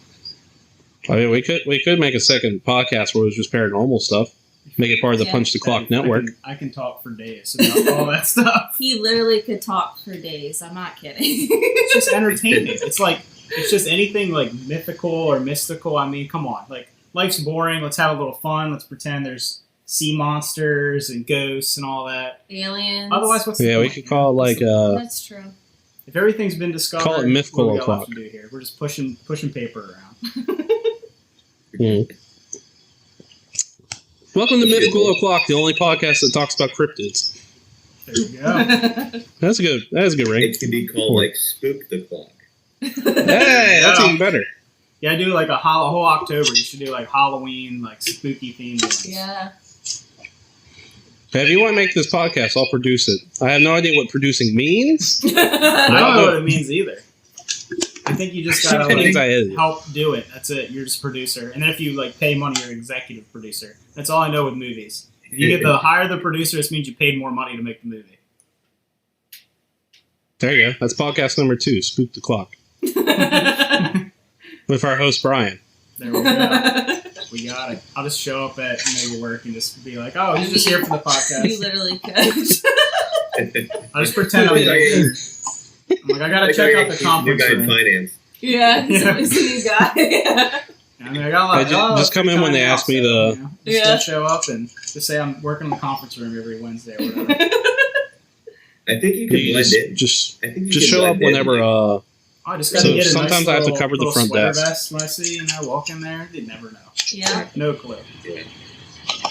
I mean, we could make a second podcast where it was just paranormal stuff. Make it part of the Punch the Clock network. I can talk for days about all that stuff. He literally could talk for days. I'm not kidding. It's just entertaining. It's just anything mythical or mystical. I mean, come on. Life's boring. Let's have a little fun. Let's pretend there's sea monsters and ghosts and all that. Aliens. Otherwise, what's the Yeah, we point, could call it That's true. if everything's been discovered, Call it mythical what do we got left o'clock. to do here? We're just pushing paper around. Welcome to Mythical O'Clock, the only podcast that talks about cryptids. There you go. That's a good ring. It could be called Spook the Clock. Hey, that's even better. Yeah, do a whole October. You should do Halloween, spooky themed ones. Yeah. Hey, if you want to make this podcast, I'll produce it. I have no idea what producing means. I don't know what it means either. I think you just gotta help do it. That's it. You're just producer, and then if you pay money, you're executive producer. That's all I know with movies. If you get the hire the producer, this means you paid more money to make the movie. There you go. That's podcast number 2, Spook the Clock, with our host Brian. There we go. We got it. I'll just show up at your work and just be like, "Oh, he's just here for the podcast." You literally could. I'll just pretend I'm there. I'm I gotta check out the conference New guy in room. finance. Yeah, he's a new guy. I mean, I got just come in when they ask me to. Just show up and just say I'm working in the conference room every Wednesday or whatever. I think you can blend in. Just show up whenever. I just gotta get a sometimes nice I have to cover the little front sweater desk. vest when I see walk in there. They never know. Yeah. No clue. Yeah.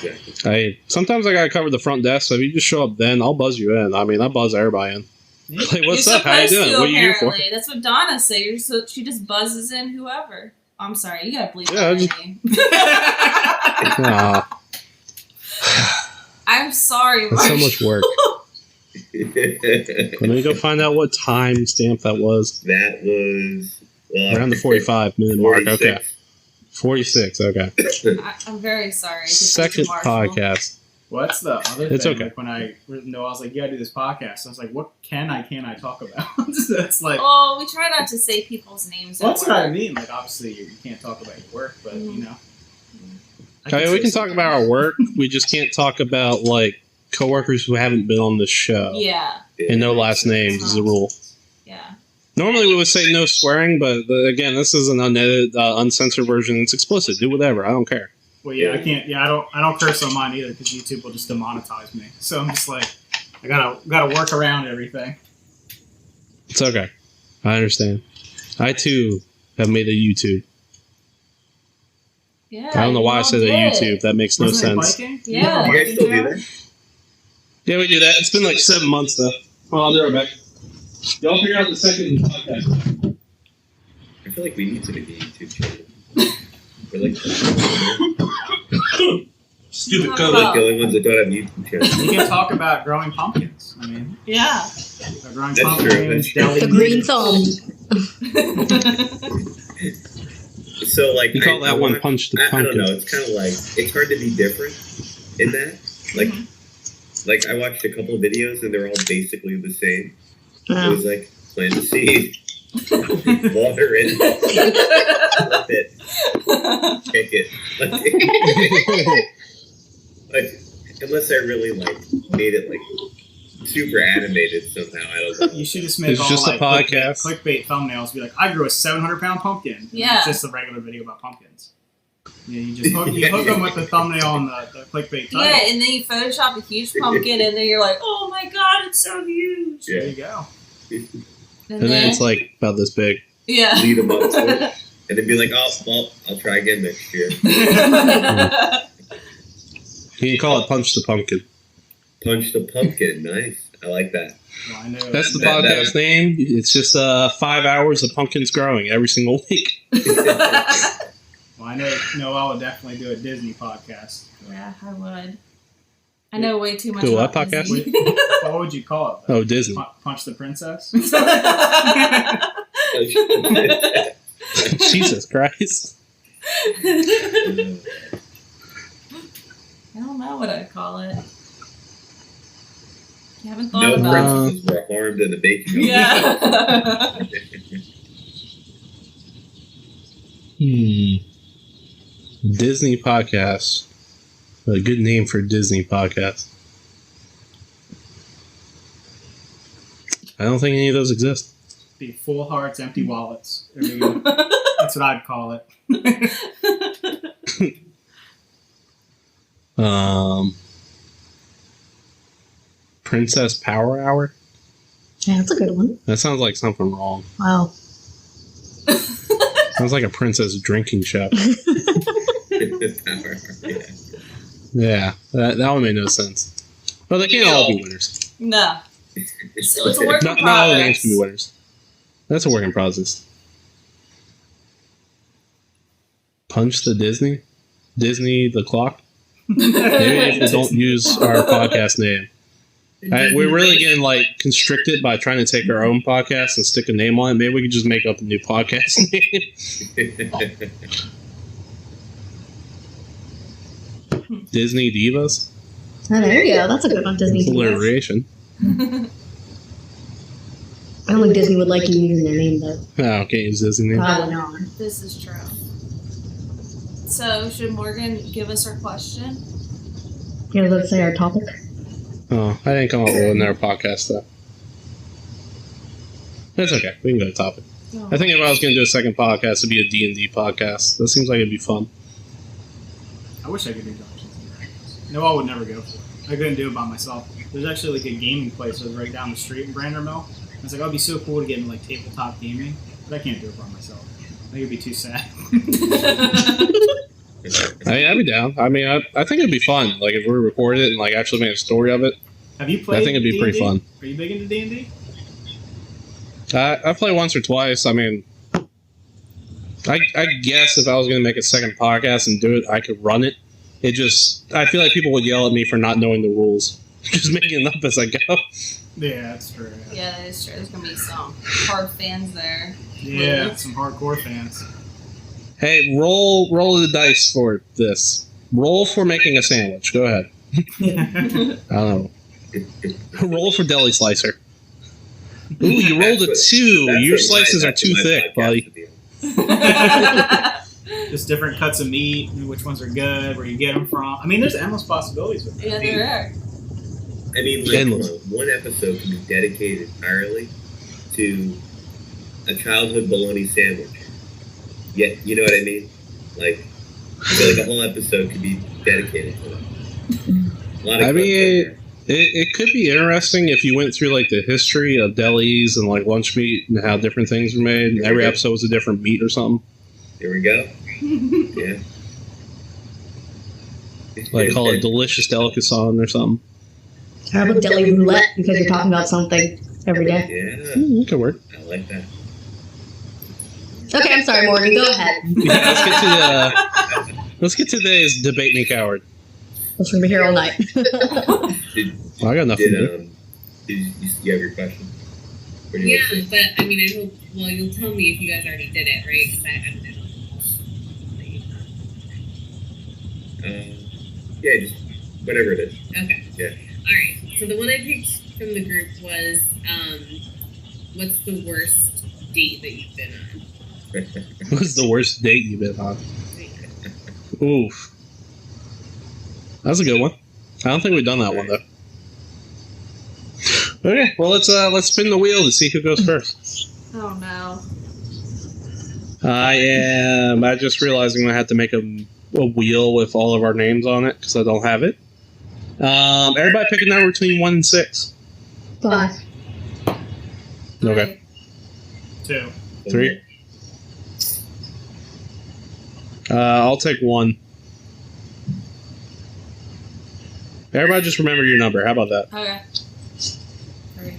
Exactly. Sometimes I gotta cover the front desk, so if you just show up then, I'll buzz you in. I mean, I buzz everybody in. Yeah. Like, what's You're up? How you supposed doing? to, What are you here for? apparently. That's what Donna said. She just buzzes in whoever. I'm sorry, you gotta bleep Yeah, that name. I'm sorry, That's so Marshall. much work. Let me go find out what time stamp that was. That was Around the 45-minute mark. 46. Okay. 46, okay. I'm very sorry. to Second Marshall. podcast. What's the other It's thing? okay. When I was like, you gotta do this podcast. I was like, what can't I talk about? It's like, Oh, we try not to say people's names. at that's what I work. mean. Obviously, you can't talk about your work, but Mm. Okay, we can talk about our work. We just can't talk about, coworkers who haven't been on this show. Yeah, And no last names is the rule. yeah. Normally we would say no swearing, but again, this is an unedited, uncensored version. It's explicit. Do whatever. I don't care. Well, yeah, I can't. Yeah, I don't curse on mine either because YouTube will just demonetize me. So I'm just like, I gotta work around everything. It's okay. I understand. I too have made a YouTube. Yeah. I don't know why I said a YouTube. That makes no Wasn't it sense. biking? Yeah. You guys still do that? Yeah, we do that. It's been 7 months though. Well, I'll be right back. Y'all figure out the second podcast. I feel like we need to make a YouTube channel. We're Stupid Talk COVID. about- the only ones that don't have YouTube channels. You can talk about growing pumpkins. I mean, Yeah. growing That's true, pumpkins, that's true. deli The green meat. thumb. So You call that one Punch the I don't Pumpkin. know. It's kind of it's hard to be different in that. Like I watched a couple of videos and they're all basically the same. It was plant a seed, water it, flip it, kick it. Unless I really made it super animated somehow. I don't know. You should just make It's all just a podcast. clickbait thumbnails. Be like, I grew a 700-pound pumpkin. And Yeah. It's just a regular video about pumpkins. Yeah, you just hook them with the thumbnail and the clickbait title. Yeah, and then you Photoshop a huge pumpkin, and then you're like, "Oh my god, it's so huge!" There you go. And then it's about this big. yeah. Lead them up to it, and then be like, "Oh, well, I'll try again next year." You can call it Punch the Pumpkin. Punch the Pumpkin. Nice. I like that. Well, I know That's the podcast name. It's just 5 hours of pumpkins growing every single week. Well, I know Noelle would definitely do a Disney podcast. Yeah, I would. I know way too much Do about what podcast? Disney. What would you call it? Though? Oh, Disney. Punch the Princess? Jesus Christ. I don't know what I'd call it. You haven't thought No about it. princesses were harmed in the baking oven. Yeah. Disney podcast. A good name for Disney podcast. I don't think any of those exist. Be full hearts, empty wallets. There we go. That's what I'd call it. Princess Power Hour? Yeah, that's a good one. That sounds like something wrong. Wow. Sounds like a princess drinking show. Yeah, that one made no sense. But they can't all be winners. No. So it's a work in Not all the games progress. can be winners. That's a work in process. Punch the Disney? Disney the clock? Maybe if we don't use our podcast name. We're really getting like constricted by trying to take our own podcast and stick a name on it. Maybe we could just make up a new podcast name. Disney Divas? Oh, there you go. That's a good one, Disney. Alliteration. I don't think Disney would like you using their name, though. Oh, can't use Disney name. Probably not. This is true. So, should Morgan give us her question? You know, let's say our topic. Oh, I didn't come up with another podcast though. That's okay. We can go to topic. No. I think if I was going to do a second podcast, it'd be a D&D podcast. That seems like it'd be fun. I wish I could do Dungeons and Dragons. No, I would never go for it. I couldn't do it by myself. There's actually like a gaming place that was right down the street in Brandermill. I was like, oh, it'd be so cool to get into like tabletop gaming, but I can't do it by myself. I think it'd be too sad. I'd be down. I mean, I think it'd be fun. Like if we recorded it and like actually made a story of it. Have you played? I think it'd be pretty D&D? fun. Are you big into D&D? I played once or twice. I mean, I guess if I was going to make a second podcast and do it, I could run it. It just, I feel like people would yell at me for not knowing the rules. Just making it up as I go. Yeah, that's true. Yeah, that is true. There's going to be some hard fans there. Yeah, some hardcore fans. Hey, roll the dice for this. Roll for making a sandwich. Go ahead. I don't know. Roll for deli slicer. Ooh, you rolled a 2. Your slices are too thick, buddy. Just different cuts of meat, which ones are good, where you get them from. I mean, there's endless possibilities with Yeah, that. there are. I mean, like, Endless. one episode can be dedicated entirely to a childhood bologna sandwich. Yeah, you know what I mean? Like, I feel like a whole episode could be dedicated to it. A lot of I mean, content it could be interesting if you went through like the history of delis and like lunch meat and how different things were made. And every episode was a different meat or something. there. Here we go. Yeah. Like call it delicious delicacy or something. How about deli roulette? Because you're talking about something every day. Yeah, It could work. I like that. Okay, I'm sorry, Morgan. Go ahead. Yeah, let's get to today's debate me coward. Let's be here all night. Did, I got nothing to do. did you have your question? Or do you Yeah, want to- but I mean, I hope. Well, you'll tell me if you guys already did it, right? Because I haven't done it. Yeah, just whatever it is. Okay. Yeah. All right. So the one I picked from the group was, what's the worst date that you've been on? What's the worst date you've been on? Oof. That's a good one. I don't think we've done that one though. Okay, well let's spin the wheel to see who goes first. Oh, no. I just realized I'm gonna have to make a wheel with all of our names on it because I don't have it. Everybody pick a number between 1 and 6. 5. Okay. 2. 3. I'll take 1. Everybody just remember your number. How about that? Okay. 3.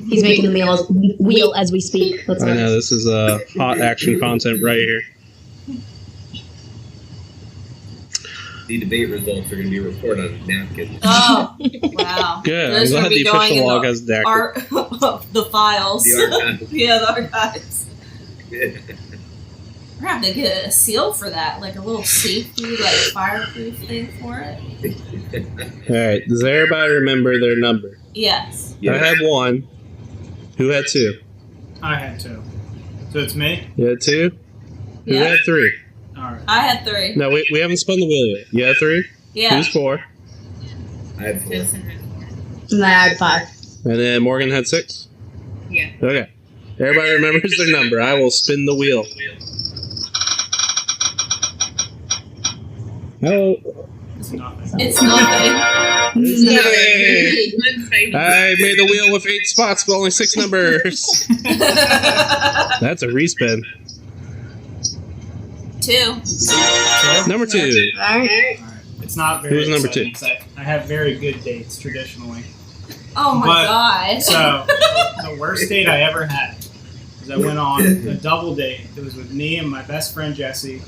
He's making the wheel as we speak. Let's I go. know, this is hot action content right here. The debate results are going to be reported on a napkin. Oh, wow. Good. Those I'm are glad the going official in log the has that. the files. The archive. Yeah, the archives. We're gonna have to get a seal for that, like a little safety, like fireproof thing for it. Alright, does everybody remember their number? Yes. Yeah. I had 1. Who had 2? I had 2. So it's me? You had 2? Who Yeah. had 3? Alright. I had 3. No, we haven't spun the wheel yet. You had 3? Yeah. Who's 4? I have 4. Justin had 4. And I had 5. And then Morgan had 6? Yeah. Okay. Everybody remembers their number. I will spin the wheel. Oh, It's nothing. It's nothing. Yay! Let's say I made the wheel with 8 spots, but only 6 numbers. That's a respin. 2. Number 2. Alright. Alright. It's not very Who's number exciting, 2? 'cause I have very good dates traditionally. Oh my But- god. So, the worst date I ever had was I went on a double date. It was with me and my best friend Jesse,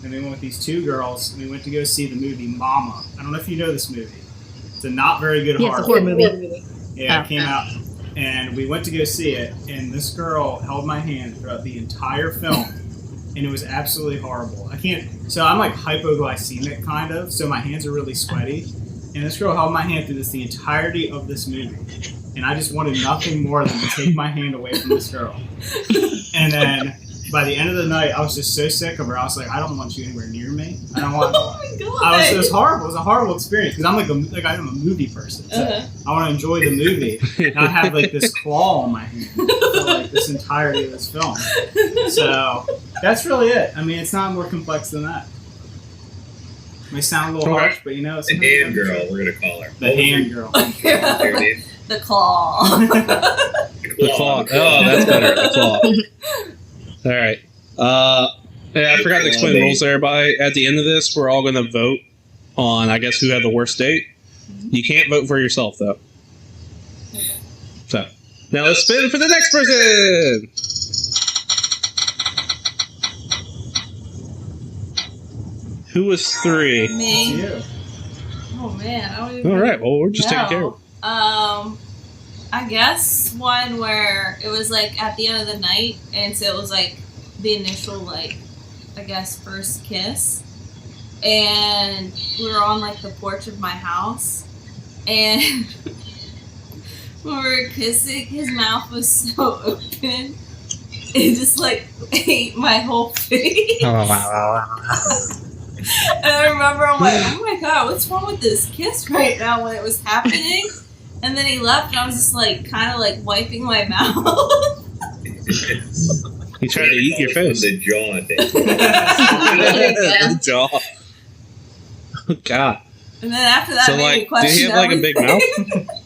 and we went with these 2 girls, and we went to go see the movie Mama. I don't know if you know this movie. It's a not very good Yeah, it's a horror horror movie. Yeah, Oh. it came out, and we went to go see it, and this girl held my hand throughout the entire film, and it was absolutely horrible. I can't. So I'm like hypoglycemic, kind of. So my hands are really sweaty, and this girl held my hand through the entirety of this movie, and I just wanted nothing more than to take my hand away from this girl. And then by the end of the night, I was just so sick of her. I was like, I don't want you anywhere near me. I don't want. Oh my god. It was horrible. It was a horrible experience because I'm I'm a movie person. So Uh-huh. I want to enjoy the movie. And I have like this claw on my hand for like this entirety of this film. So that's really it. I mean, it's not more complex than that. May sound a little Okay. harsh, but you know, it's The hand girl, we're going to call her. The hand girl. What's her name? The claw. The claw. Oh, that's better. The claw. Alright. Yeah, I forgot to explain the rules to everybody. At the end of this, we're all going to vote on, I guess, who had the worst date. You can't vote for yourself, though. So, now let's spin for the next person! Who was 3? It's Me. you. Oh man, I don't even. Alright, well, we're just taking care of it. I guess one where it was like at the end of the night, and so it was like the initial, like, I guess, first kiss, and we were on like the porch of my house, and when we were kissing, his mouth was so open, it just like ate my whole face. And I remember I'm like, oh my god, what's wrong with this kiss right now when it was happening? And then he left, and I was just like, kind of like wiping my mouth. He tried to eat your face. The jaw thing. The jaw. Oh, God. And then after that, So, made me like, did question he have, like, a big everything. mouth?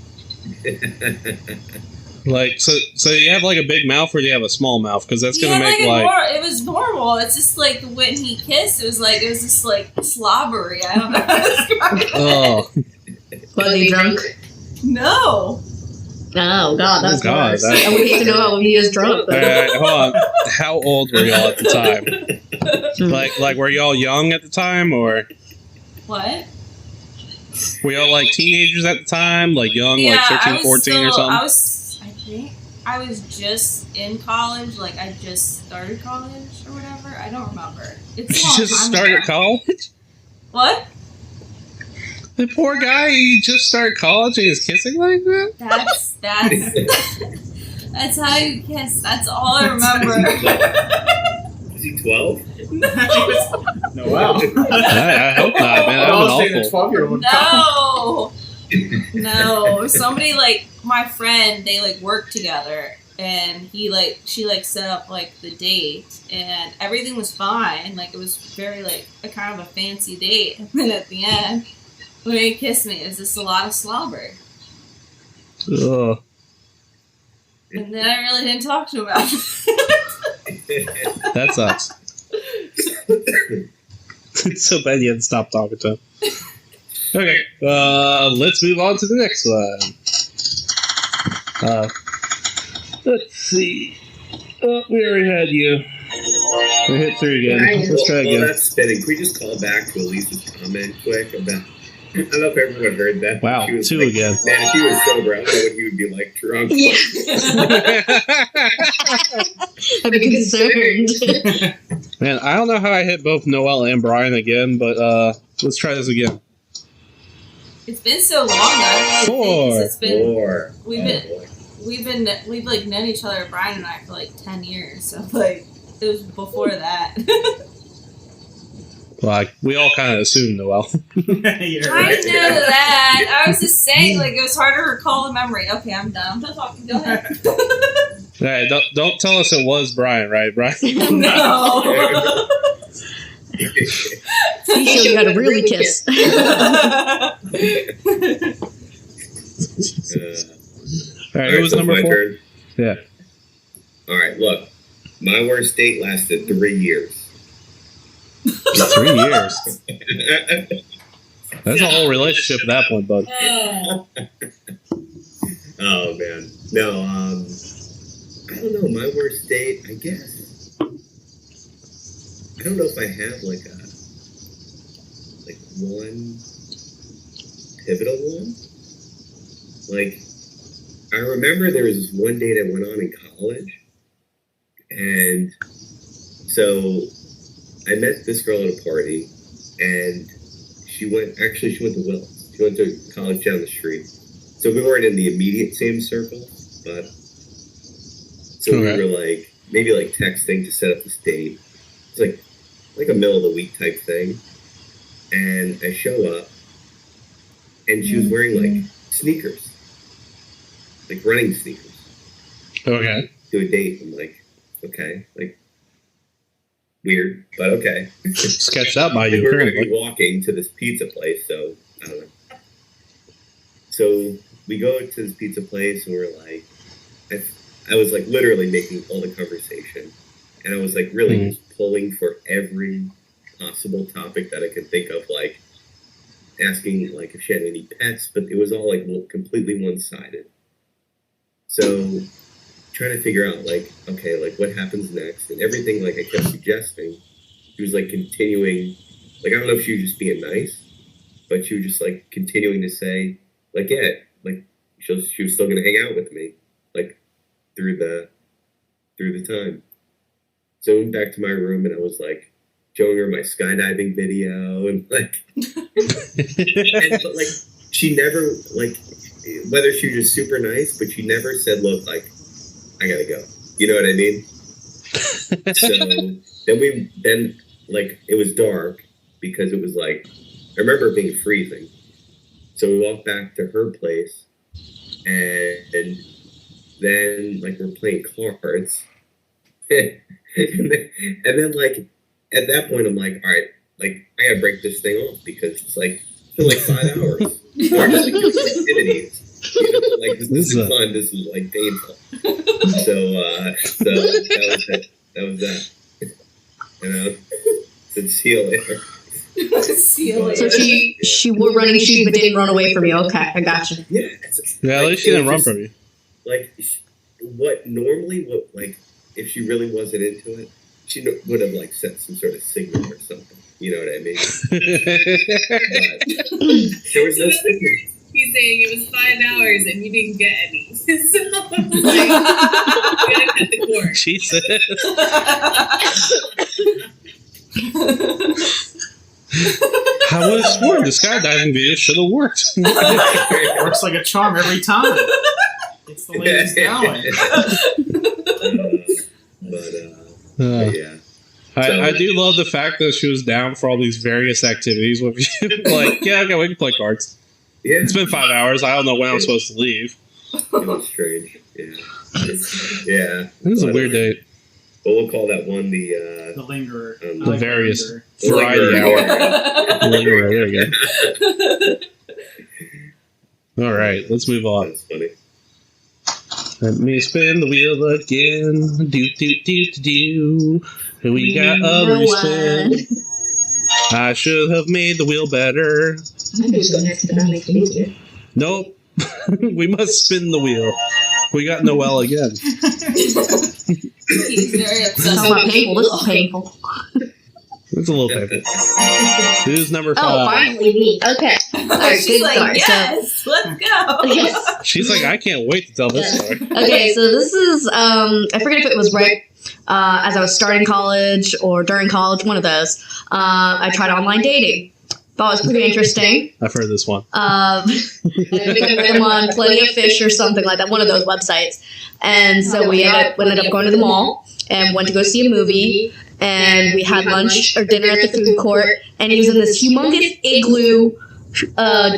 Like, so you have, like, a big mouth, or do you have a small mouth? Because that's going to make, it was normal. It's just like when he kissed, it was just like slobbery. I don't know how to describe it. Oh. Was he drunk? No. Oh, God, that's Oh, God, worse. that's- I would hate to know how he is drunk. All right, hold on. How old were y'all at the time? Like, were y'all young at the time, or What? were y'all, like, teenagers at the time? Like, young, like, 13, 14 or something? I think I was just in college. Like, I just started college or whatever. I don't remember. It's a You long just time started ago. college? What? The poor guy, he just started college and he's kissing like that? That's how you kiss. That's all I remember. Is he 12? No, wow. I hope not, man. That I was was saying a awful. 12-year-old. No, somebody like my friend, they like worked together, and she set up like the date, and everything was fine. Like, it was very like a kind of a fancy date, and then at the end, when he kissed me, it was just a lot of slobber, Ugh. and then I really didn't talk to him about it. That sucks. It's so bad you had to stop talking to him. Okay, let's move on to the next one. Let's see. Oh, we already had you. We hit 3 again. Let's try again. Well, that's spinning. Can we just call back to Elise's comment quick about... I don't know if everyone heard that. Wow, She was 2 like, again. Man, if he was sober, I don't know what he would be like drunk. Yeah. I'd be concerned. Man, I don't know how I hit both Noel and Brian again, but let's try this again. It's been so long now. 4. It's been 4. we've like known each other, Brian and I, for like 10 years. So like it was before that. Like, we all kind of assumed Noel. You're I right. know that. I was just saying, like, it was hard to recall the memory. Okay, I'm done. I'm done talking. Go ahead. Alright, don't tell us it was Brian, right, Brian? No. He showed you how to really kiss. Alright, who was so number my 4? turn. Yeah. Alright, look. My worst date lasted 3 years. 3 years. That's a whole relationship at that point, bud. Oh, man. No, I don't know. My worst date, I guess. I don't know if I have, like one pivotal one. Like, I remember there was this one date I went on in college. And so I met this girl at a party, and she went to Will. She went to college down the street. So we weren't in the immediate same circle, but so we were like, maybe like texting to set up this date. It's like a middle of the week type thing. And I show up, and she was wearing like sneakers, like running sneakers. Okay. To a date. I'm like, okay, like, weird, but okay. Sketched out by you, We're going to apparently. be walking to this pizza place, so I don't know. So we go to this pizza place, and we're like, I was like literally making all the conversation, and I was like really just pulling for every possible topic that I could think of, like asking like if she had any pets, but it was all like completely one-sided. So trying to figure out like, okay, like what happens next, and everything like I kept suggesting. She was like continuing, like I don't know if she was just being nice, but she was just like continuing to say like, yeah, like she was still gonna hang out with me like through the time. So I went back to my room, and I was like showing her my skydiving video, and like but like she never, like, whether she was just super nice, but she never said, look, like, I gotta go. You know what I mean? So then like it was dark because it was like, I remember it being freezing. So we walked back to her place, and then like we're playing cards. and then like at that point I'm like, all right, like I gotta break this thing off because it's like 5 hours. Or just like activities. You know, like this is fun, this is like painful. So that was that. And I said, see you later. See you later. So she wore running shoes but didn't run away from you. Okay, I gotcha. Yeah. Yeah, at least she didn't run from you. Like, what like, if she really wasn't into it, she would have, like, set some sort of signal or something. You know what I mean? But there was no signal. He's saying it was 5 hours and you didn't get any. So, like, you gotta cut the cord. Jesus. I would have sworn the skydiving video should have worked. Works like a charm every time. It's the latest going. But yeah. I do love the fact that she was down for all these various activities with you. Like, yeah, okay, we can play cards. Yeah. It's been 5 hours. I don't know when I'm supposed to leave. It was strange. Yeah. Yeah. This is a weird date. Well, we'll call that one the Lingerer. The various Lingerer. variety hour. Lingerer, there you go. All right, let's move on. That's funny. Let me spin the wheel again. Do. We got a respin. I should have made the wheel better. I'm just going next to that makes it easier. Nope. We must spin the wheel. We got Noelle again. He's very upset. That's not painful. This is painful. It's a little painful. Who's number 5? Oh, finally me. Okay. Alright, She's good like, start. yes, let's go. Yes. She's like, I can't wait to tell this story. Okay, so this is, I forget if it was right as I was starting college or during college, one of those. I tried online dating. Thought it was pretty interesting. I've heard this one. I think I met him on Plenty of Fish or something like that, one of those websites. And so we ended up going to the mall and went to go see a movie. And we had lunch or dinner at the food court. And he was in this humongous igloo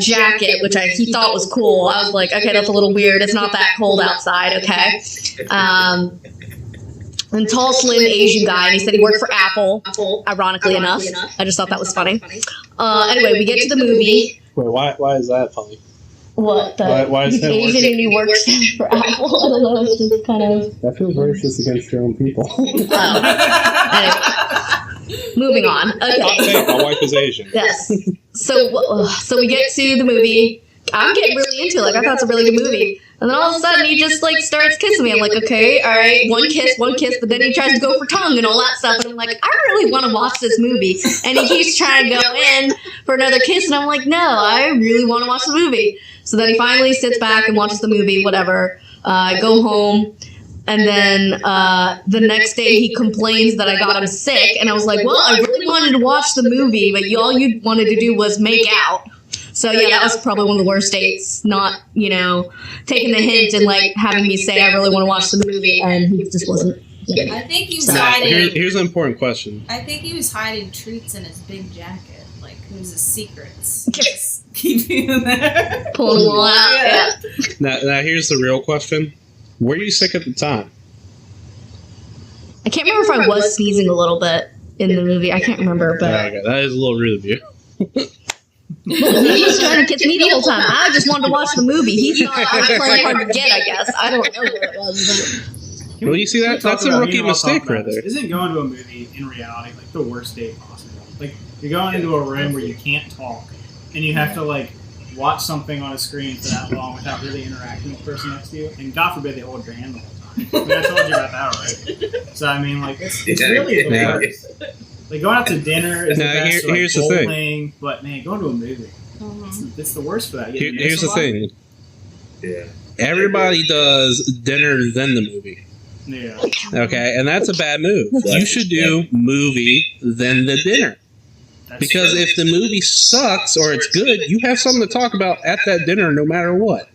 jacket, which he thought was cool. I was like, okay, that's a little weird. It's not that cold outside, okay? And tall, slim Asian guy, and he said he worked for Apple, ironically enough. I just thought that was funny. Anyway, we get to the movie. Wait, why is that funny? What? Why is he's that Asian and he works for Apple. I don't know, it's just kind of... That feels racist against your own people. Anyway, moving on. Okay. My wife is Asian. Yes. So we get to the movie. I'm getting really into it. Like, I thought it's a really good movie. And then all of a sudden, he just, like, starts kissing me. I'm like, okay, all right, one kiss, but then he tries to go for tongue and all that stuff. And I'm like, I really want to watch this movie. And he keeps trying to go in for another kiss. And I'm like, no, I really want to watch the movie. So then he finally sits back and watches the movie, whatever. I go home. And then the next day, he complains that I got him sick. And I was like, well, I really wanted to watch the movie, but all you wanted to do was make out. So yeah, that was probably one of the worst dates. Not, taking the hint and like having me say I really want to watch the movie, and he just wasn't. I think he was hiding. Here's an important question. I think he was hiding treats in his big jacket. Like, it was his secrets. Just keeping him there. Pulling them all out. Yeah. Now here's the real question. Were you sick at the time? I can't remember if I was sneezing a little bit in the movie. I can't remember, but Okay, that is a little rude of you. he was trying to kiss me the whole time. I just wanted to watch the movie. He's not. I was playing hard to get, I guess. I don't know what it was. Well, you see that? That's a rookie mistake right there. Isn't going to a movie in reality like the worst date possible? Like, you're going into a room where you can't talk, and you have to like watch something on a screen for that long without really interacting with the person next to you, and God forbid they hold your hand the whole time. I mean, I told you about that already. So I mean, like, it's really the worst. Like, going out to dinner is the best, here's like, the thing. bowling, but man, going to a movie, it's the worst for that. Here's the thing. Yeah. Everybody does dinner then the movie. Yeah. Okay, and that's a bad move. You should do movie then the dinner. Because if the movie sucks or it's good, you have something to talk about at that dinner no matter what.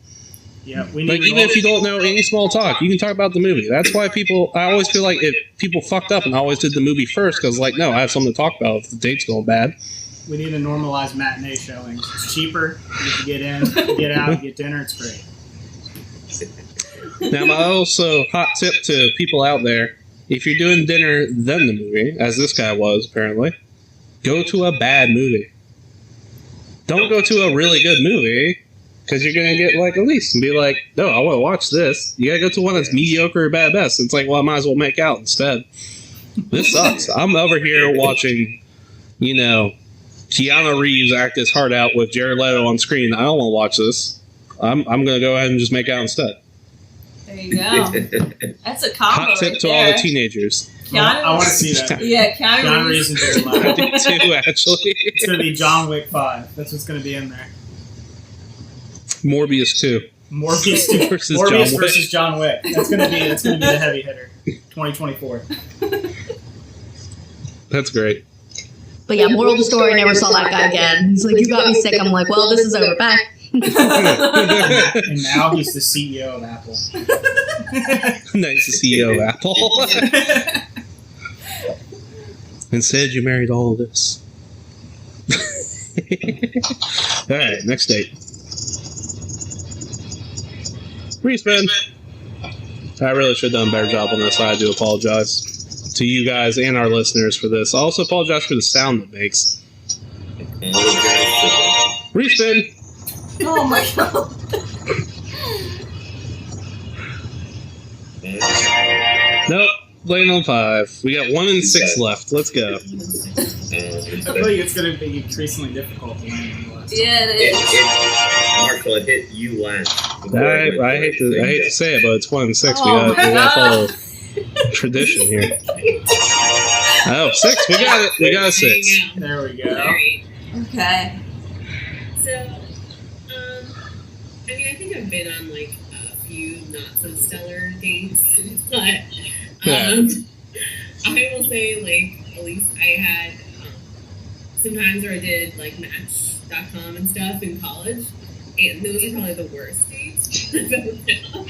Yeah, like, even if you don't know any small talk, you can talk about the movie. That's why I always feel like if people fucked up and always did the movie first, because, like, no, I have something to talk about if the date's going bad. We need to normalize matinee showings. It's cheaper. You can get in, get out, get dinner. It's great. Now, my also hot tip to people out there, if you're doing dinner then the movie, as this guy was, apparently, go to a bad movie. Don't go to a really good movie, because you're going to get, like, at least and be like, no, I want to watch this. You got to go to one that's mediocre or bad best. It's like, well, I might as well make out instead. This sucks. I'm over here watching, Keanu Reeves act his heart out with Jared Leto on screen. I don't want to watch this. I'm going to go ahead and just make out instead. There you go. That's a combo. Hot tip right to there. all the teenagers. I want to see that. Yeah, Keanu Reeves and Jared Leto. I do too, actually. It's going to be John Wick 5. That's what's going to be in there. Morbius 2. Morbius 2 versus Morbius John Wick. versus John Wick. That's going to be the heavy hitter. 2024. That's great. But yeah, moral of the story, never saw that guy again. He's like, you got me sick. I'm like, well, this is over. Bye. And now he's the CEO of Apple. Nice to see you, Apple. Instead, you married all of this. All right, next date. Respin. I really should have done a better job on this. I do apologize to you guys and our listeners for this. I also apologize for the sound it makes. Respin. Oh my god. Nope. Laying on 5. We got 1 and 6 left. Let's go. I feel like it's going to be increasingly difficult to land on the list. Yeah, it is. Marshall, it hit you last. I hate to say it, but it's 1 and 6. Oh, we got my follow tradition here. Oh, 6. We got it. We got a 6. There we go. Alright. Okay. So, I mean, I think I've been on like a few not so stellar dates, but I will say, like, at least I had some times where I did like Match.com and stuff in college, and those are probably the worst dates I've ever been on.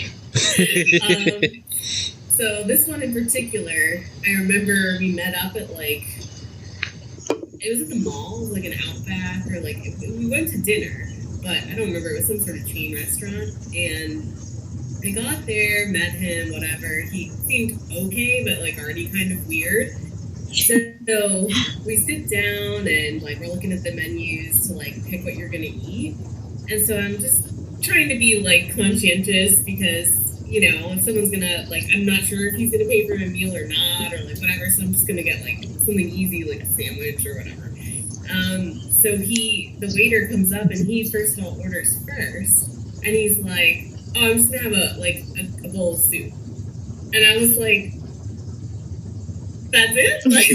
So this one in particular, I remember we met up at like, it was at the mall, it was like an Outback, or like, we went to dinner, but I don't remember, it was some sort of chain restaurant, and I got there, met him, whatever, he seemed okay, but like already kind of weird. So we sit down and like we're looking at the menus to like pick what you're gonna eat, and so I'm just trying to be like conscientious because, you know, if someone's gonna, like, I'm not sure if he's gonna pay for a meal or not, or like whatever, so I'm just gonna get like something easy, like a sandwich or whatever. So the waiter comes up and he first of all orders first, and he's like, oh, I'm just gonna have a bowl of soup. And I was like, that's it? Like,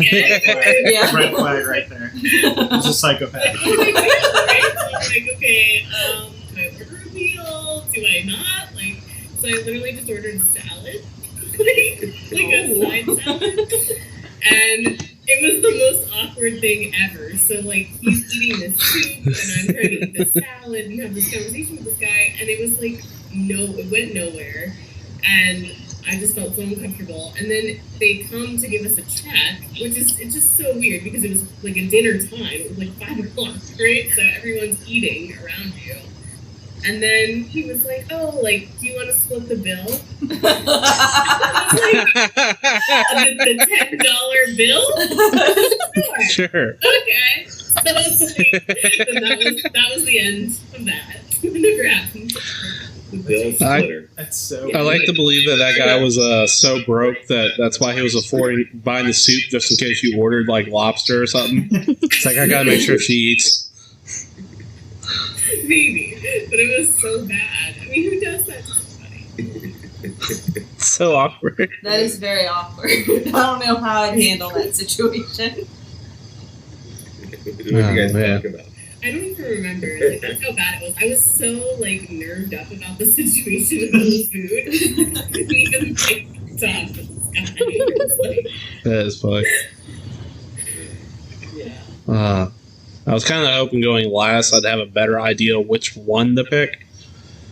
okay. Yeah. Red flag right there. It's a psychopath. Right? So I'm like, okay, do I order a meal? Do I not? Like, so I literally just ordered salad, like a side salad, and it was the most awkward thing ever. So like, he's eating this soup, and I'm trying to eat this salad and have this conversation with this guy, and it was like, it went nowhere, and I just felt so uncomfortable. And then they come to give us a check, which is, it's just so weird because it was like a dinner time. It was like 5 o'clock, right? So everyone's eating around you. And then he was like, oh, like, do you want to split the bill? I was like, the $10 bill? Sure. Okay. So I was like, then that was the end of that. It never happened. The bill splitter. That's so I like to believe that guy was so broke that's why he was buying the soup just in case you ordered like lobster or something. It's like, I gotta make sure she eats. Maybe, but it was so bad. I mean, who does that to somebody? So awkward. That is very awkward. I don't know how I'd handle that situation. What do you guys man. talk about? I don't even remember. Like, that's how bad it was. I was so like nerved up about the situation about the food. We even like talked with this guy. It was That is funny. like, yeah. I was kind of hoping going last I'd have a better idea which one to pick.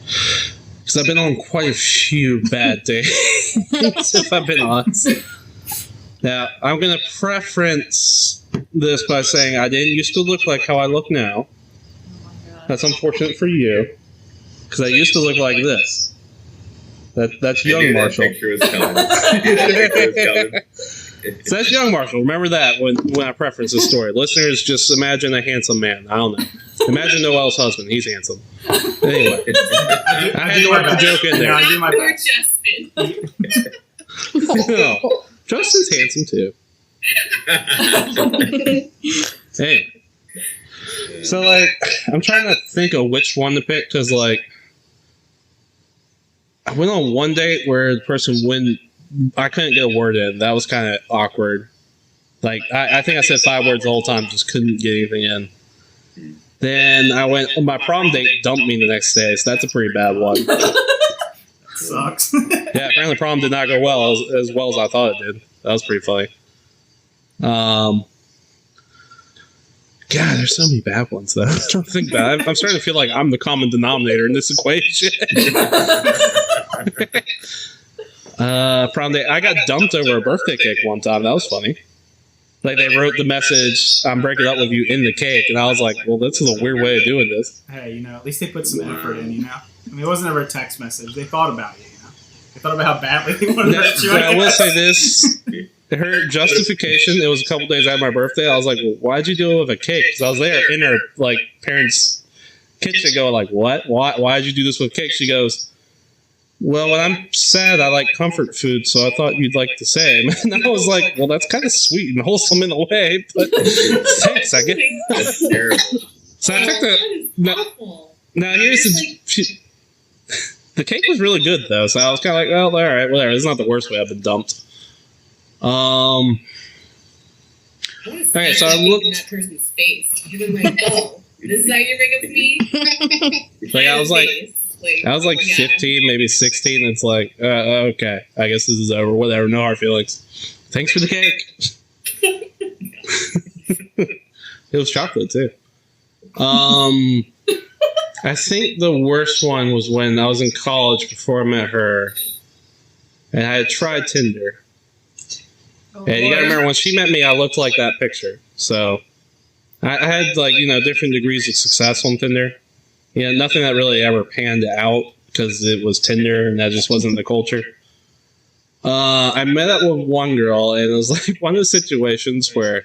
Because I've been on quite a few bad days, if I've been honest. Now, I'm going to preference this by saying I didn't used to look like how I look now. Oh my god. That's unfortunate for you. Because I used to look like this. That's I young knew that Marshall. picture was coming. I knew that picture was coming. So that's young Marshall. Remember that when I preference the story. Listeners, just imagine a handsome man. I don't know. Imagine Noel's husband. He's handsome. Anyway, I had to work the joke in there. I do my Poor best. Justin. No, Justin's handsome too. Hey, so like, I'm trying to think of which one to pick because like, I went on one date where the person wouldn't. I couldn't get a word in. That was kind of awkward. Like, I think I said 5 words the whole time, just couldn't get anything in. Then I went, my prom date dumped me the next day, so that's a pretty bad one. Sucks. Yeah, apparently prom did not go well as well as I thought it did. That was pretty funny. God, there's so many bad ones, though. I don't think bad. I'm starting to feel like I'm the common denominator in this equation. Prom date. I got dumped over a birthday cake one time. That was funny. Like, they wrote the message, I'm breaking up with you, in the cake. And I was like, well, this is a weird way of doing this. Hey, you know, at least they put some effort in, you know? I mean, it wasn't ever a text message. They thought about you, you know? They thought about how badly they wanted to hurt you. But I will say this. Her justification, it was a couple days after my birthday. I was like, well, why'd you do it with a cake? Because I was there in her, like, parents' kitchen going like, what? Why'd you do this with cake? She goes, well, when I'm sad, I like comfort food, so I thought you'd like the same. And I was like, well, that's kind of sweet and wholesome in a way, but thanks, I guess. That's terrible. So I took the. Awful. Now here's the cake was really good though, so I was kind of like, well, all right, whatever. It's not the worst way I've been dumped. Okay, so I looked in that person's face. Because I'm like, oh, this is how you break up with me? Like I was like Oh my God. 15, maybe 16. It's like, okay, I guess this is over. Whatever, no hard feelings. Thanks for the cake. It was chocolate too. I think the worst one was when I was in college before I met her, and I had tried Tinder. And you gotta remember, when she met me, I looked like that picture. So I had like, different degrees of success on Tinder. Nothing that really ever panned out because it was Tinder and that just wasn't the culture. I met up with one girl, and it was like one of the situations where,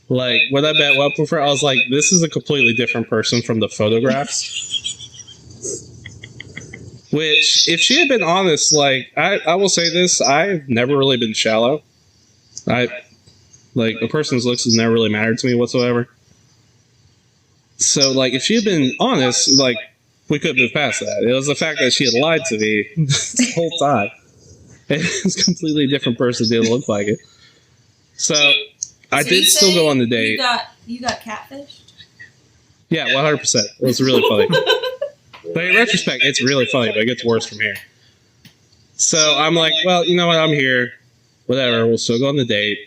like, when I met up with her, I was like, this is a completely different person from the photographs. Which, if she had been honest, like, I will say this, I've never really been shallow. Like, a person's looks has never really mattered to me whatsoever. So, like, if she had been honest, like, we could move past that. It was the fact that she had lied to me the whole time. It was a completely different person, didn't look like it. So I did still go on the date. You got catfished? Yeah, 100%. It was really funny. But in retrospect, it's really funny, but it gets worse from here. So I'm like, well, you know what? I'm here. Whatever. We'll still go on the date.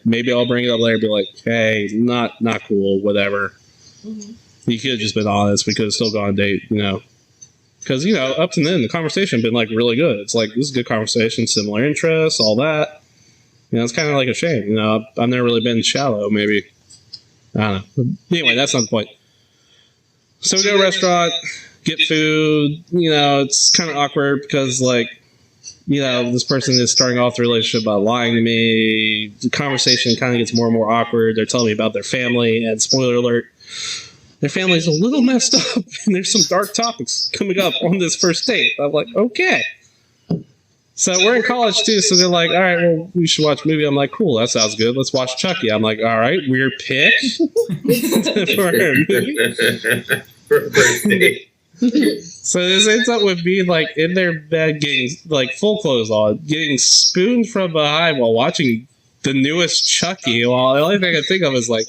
Maybe I'll bring it up later and be like, hey, not cool, whatever. Mm-hmm. You could have just been honest. We could have still gone on a date, Because, up to then, the conversation had been, like, really good. It's like, this is a good conversation, similar interests, all that. It's kind of like a shame. I've never really been shallow, maybe. I don't know. But anyway, that's not the point. So we go to a restaurant, get food. It's kind of awkward because, like, this person is starting off the relationship by lying to me. The conversation kind of gets more and more awkward. They're telling me about their family, and spoiler alert, their family's a little messed up, and there's some dark topics coming up on this first date. I'm like, okay. So we're in college, too, so they're like, all right, well, we should watch a movie. I'm like, cool, that sounds good. Let's watch Chucky. I'm like, all right, weird pick for a movie. For a first date. So this ends up with me, like, in their bed getting, like, full clothes on, getting spooned from behind while watching the newest Chucky, while the only thing I think of is, like,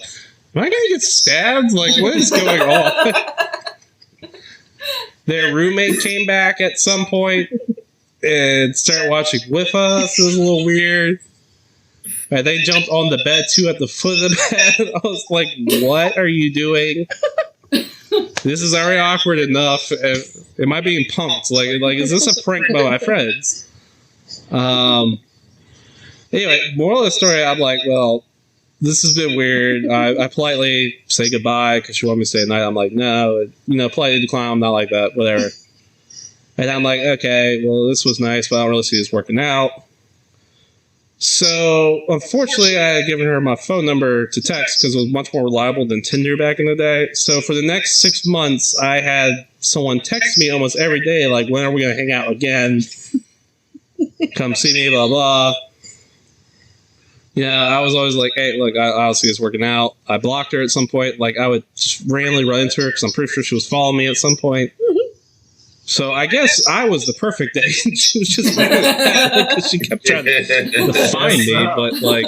am I gonna get stabbed? Like, what is going on? Their roommate came back at some point and started watching with us. It was a little weird. And they jumped on the bed, too, at the foot of the bed. I was like, what are you doing? This is already awkward enough. Am I being punked? Like, is this a prank by my friends? Anyway, moral of the story, I'm like, well, this has been weird. I politely say goodbye because she wanted me to stay at night. I'm like, no, politely decline. I'm not like that, whatever. And I'm like, okay, well, this was nice, but I don't really see this working out. So, unfortunately, I had given her my phone number to text because it was much more reliable than Tinder back in the day. So, for the next 6 months, I had someone text me almost every day, like, when are we going to hang out again? Come see me, blah, blah. I was always like, hey, look, I don't see this working out. I blocked her at some point. Like, I would just randomly run into her because I'm pretty sure she was following me at some point. So I guess I was the perfect date. She was just mad because she kept trying to find me. But, like,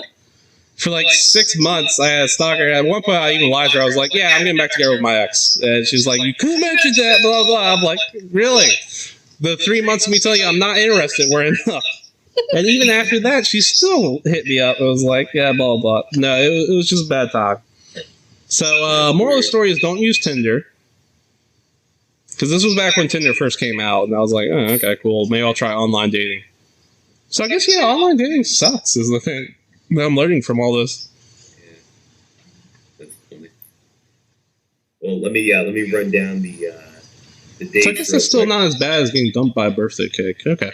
for, like, 6 months, I had a stalker. At one point, I even lied to her. I was like, yeah, I'm getting back together with my ex. And she was like, you could have mentioned that, blah, blah. I'm like, really? The 3 months of me telling you I'm not interested were enough. And even after that, she still hit me up. It was like, yeah, blah, blah. No, it was just a bad time. So, moral of the story is don't use Tinder. Because this was back when Tinder first came out. And I was like, oh, okay, cool. Maybe I'll try online dating. So I guess, online dating sucks is the thing that I'm learning from all this. Yeah. That's funny. Well, let me run down the dates. So I guess that's still not as bad as getting dumped by a birthday cake. Okay.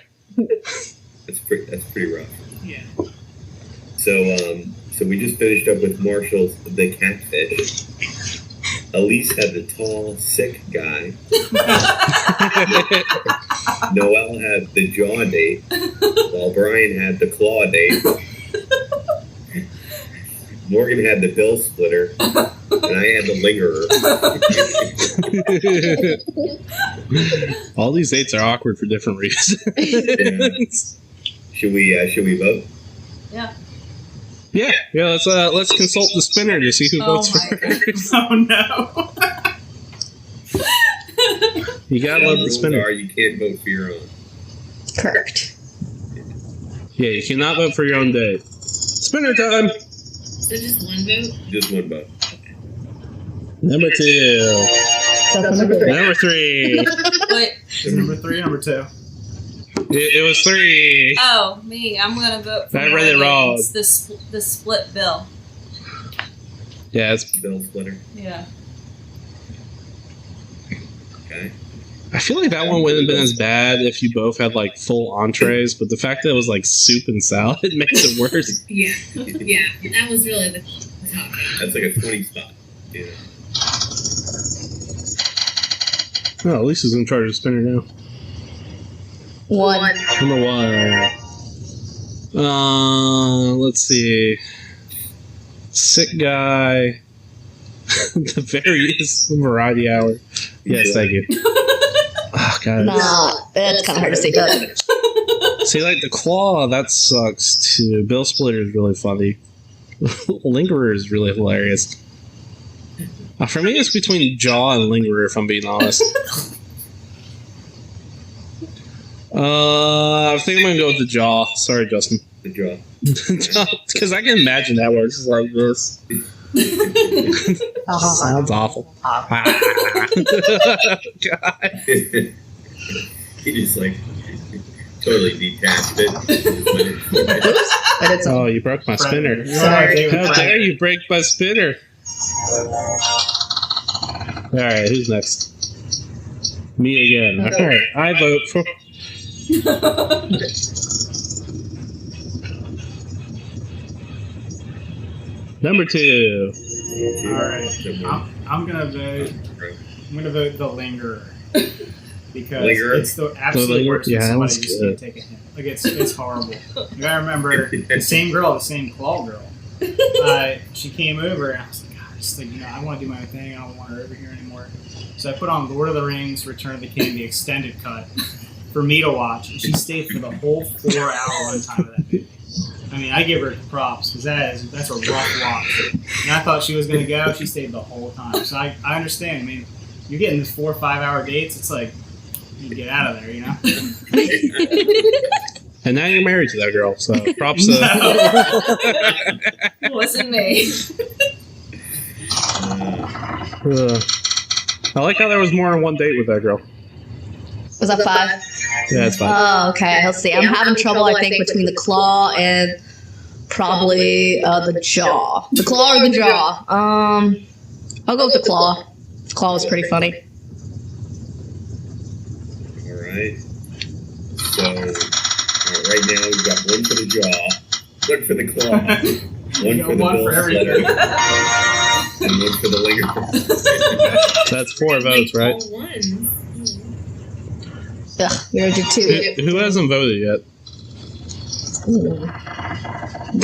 That's pretty rough. Yeah. So we just finished up with Marshall's The Catfish. Elise had the tall, sick guy. Noelle had the jaw date, while Brian had the claw date. Morgan had the bill splitter, and I had the lingerer. All these dates are awkward for different reasons. Should we vote? Yeah. Yeah. Let's consult the spinner to see who votes first. Oh no. You gotta love the spinner. You can't vote for your own. Correct. Yeah, you cannot vote for your own date. Spinner time. So just one vote? Just one vote. Number 2. That's number 3. Number 3. Wait. Is it number 3 or number 2? It was 3. Oh, me. I'm gonna vote for. I read it wrong. It's the split bill. Yeah, it's. Bill splitter. Yeah. Okay. I feel like that one wouldn't have been as bad if you both had like full entrees, but the fact that it was like soup and salad makes it worse. Yeah. Yeah. That was really the top. That's like a 20 spot. Yeah. Oh, at least he's in charge of spinner now. 1. Number 1. Let's see. Sick guy. The various variety hour. Yes, thank you. Oh, God. Nah, that's kind of hard to say. But See, like the claw, that sucks too. Bill Splitter is really funny. Lingerer is really hilarious. For me, it's between Jaw and Lingerer, if I'm being honest. I think I'm gonna go with the Jaw. Sorry, Justin. The jaw. Because I can imagine that works like this. Sounds awful. God. He just like totally detached it. Oh, you broke my spinner. Sorry. How dare you break my spinner? Alright, who's next? Me again. Alright, I vote for. Number 2. Alright. I'm gonna vote. I'm gonna vote the lingerer. Because Lingerer? it's the absolute Lingerer? worst when Yeah, somebody that's just good. can't take a hint. Like it's horrible. You gotta remember the same girl, the same claw girl. She came over and I was like, God, just like, I want to do my own thing. I don't want her over here anymore. So I put on Lord of the Rings, Return of the King, the extended cut for me to watch, and she stayed for the whole 4-hour runtime of that movie. I mean, I give her props because that's a rough watch. And I thought she was gonna go. She stayed the whole time. So I understand. I mean, you're getting this 4 or 5 hour dates. It's like you get out of there, And now you're married to that girl, so props to. It wasn't me. I like how there was more than one date with that girl. was that 5? Yeah, it's fine. Oh, okay. Let's see. I'm having trouble, I think, between the claw and probably the jaw. The claw or the jaw? I'll go with the claw. The claw was pretty funny. Alright. So right now we've got one for the jaw, one for the claw, one for the one bill for splitter, everything. and one for the lingerer. That's 4 votes, right? All one. Ugh, we already did 2. Who hasn't voted yet? Ooh.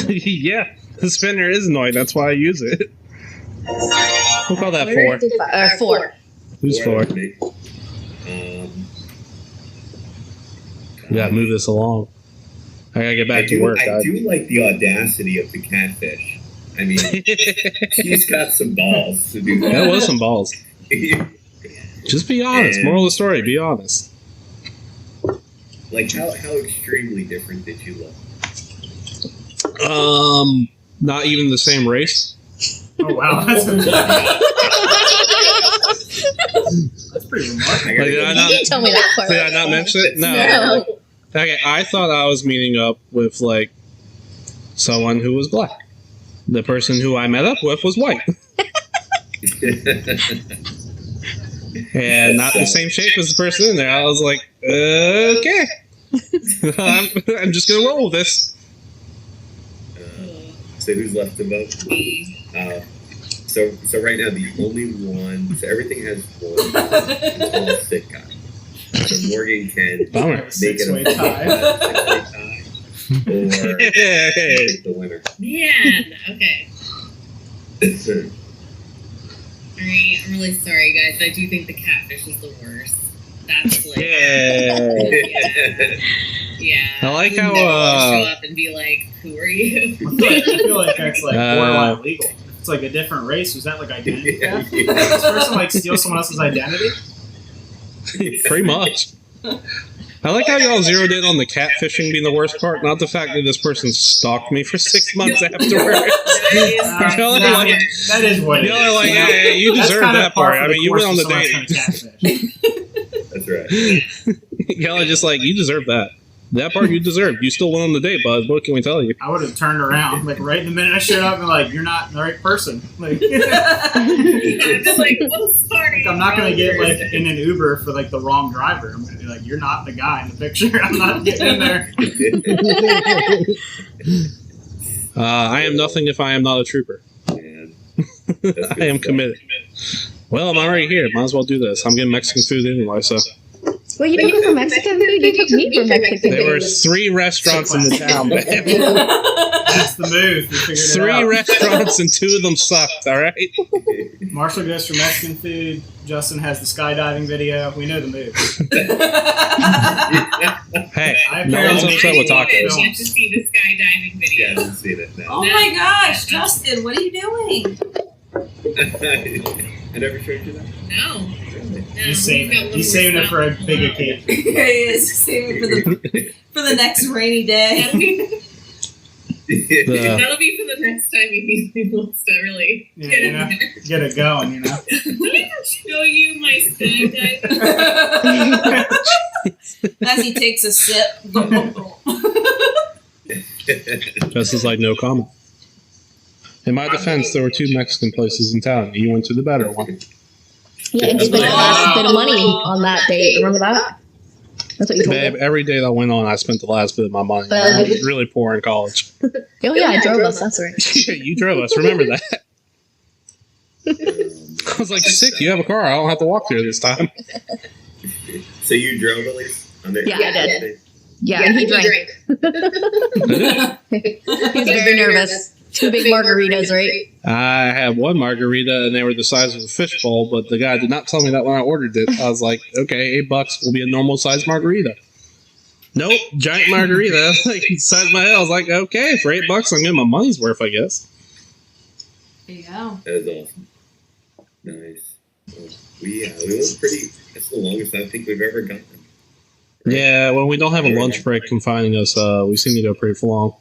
Yeah, the spinner is annoying. That's why I use it. We'll call that We 4. already did 4. Who's 4? For me. Yeah, move this along. I gotta get back to work. I do like the audacity of the catfish. I mean, she's got some balls to do that. That was some balls. Just be honest. Moral of the story: be honest. Like how extremely different did you look? Not even the same race. Oh wow, that's pretty remarkable. Like, did I You not? didn't tell me that part. Did I not mention it? No. No. Okay, I thought I was meeting up with like someone who was black. The person who I met up with was white, and not the same shape as the person in there. I was like, okay, I'm just gonna roll with this. So who's left to vote? So right now the only one. So everything has one. It's all sick guy. Morgan can Bummer. make it Six-way a tie. or pick the winner. Man, okay. I'm really sorry, guys. I do think the catfish is the worst. That's like, yeah. I like You how, never want to show up and be like, "Who are you?" I feel like that's like borderline illegal. If it's like a different race, was that like identity theft? Did this person like steal someone else's identity? Pretty much. I like how y'all zeroed in on the catfishing being the worst part, not the fact that this person stalked me for 6 months afterwards. Y'all are like, That is what it y'all is. are like, hey, you That's deserve kind of that par part. for I the mean, you went on course the for someone date. that's gonna catfish. That's right. Y'all are just like, you deserve that. That part you deserved. You still went on the date, bud. What can we tell you? I would have turned around, like right in the minute I showed up, and like, you're not the right person. Like, I'm just like, well, sorry. I'm not gonna get like in an Uber for like the wrong driver. I'm gonna be like, you're not the guy in the picture. I'm not getting in there. I am nothing if I am not a trooper. Man. That's good I am stuff. committed. Well, I'm already here. Might as well do this. I'm getting Mexican food anyway, so. Well, you took her for Mexican food? You took me for Mexican There were food. 3 restaurants in the town, babe. That's the move. We figured it 3 out. restaurants and 2 of them sucked, alright? Marshall goes for Mexican food. Justin has the skydiving video. We know the move. Hey, I no one's apparently upset with I tacos. didn't get to see the skydiving Yeah, I video. didn't see that. Oh No. my gosh, Justin, what are you doing? I never showed you that. No. He's saving it for a big occasion. Here he is, saving it for the next rainy day. That'll be for the next time he wants to really Yeah, get you in know, there. get it going, you know. Let me show you my skydive. As he takes a sip. Just is like no comment. In my defense, there were 2 Mexican places in town. You went to the better one. Yeah, and you spent your last bit of money on that date. Remember that? That's what you told Babe, me. every day that went on, I spent the last bit of my money. I was really poor in college. Oh, yeah, I drove us. That's right. You drove us. Remember that. I was like, sick, you have a car. I don't have to walk there this time. So you drove at least? Yeah, I did. Yeah, and he drank. He was very nervous. 2 big margaritas, right? I had 1 margarita, and they were the size of a fishbowl, but the guy did not tell me that when I ordered it. I was like, okay, $8 will be a normal size margarita. Nope, giant margarita, like size my head. I was like, okay, for $8, I'm getting my money's worth, I guess. There you go. That is awesome. Nice. Well, we went pretty. That's the longest I think we've ever gotten. Yeah, when we don't have a lunch break confining us, we seem to go pretty long.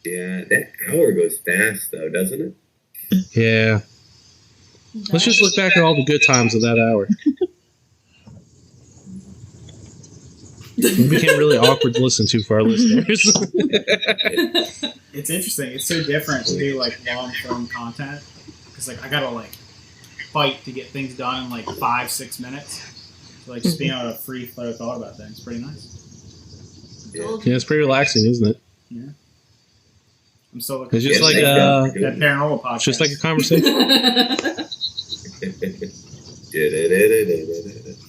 Yeah, that hour goes fast though, doesn't it? Yeah. Let's just look back at all the good times of that hour. It became really awkward to listen to for our listeners. It's interesting. It's so different to do like long form content because like I gotta like fight to get things done in like 5-6 minutes. So like just being able to free flow thought about things is pretty nice. Yeah. Yeah, it's pretty relaxing, isn't it? I'm still looking. It's just Yeah, like that paranormal podcast. it's just like a conversation.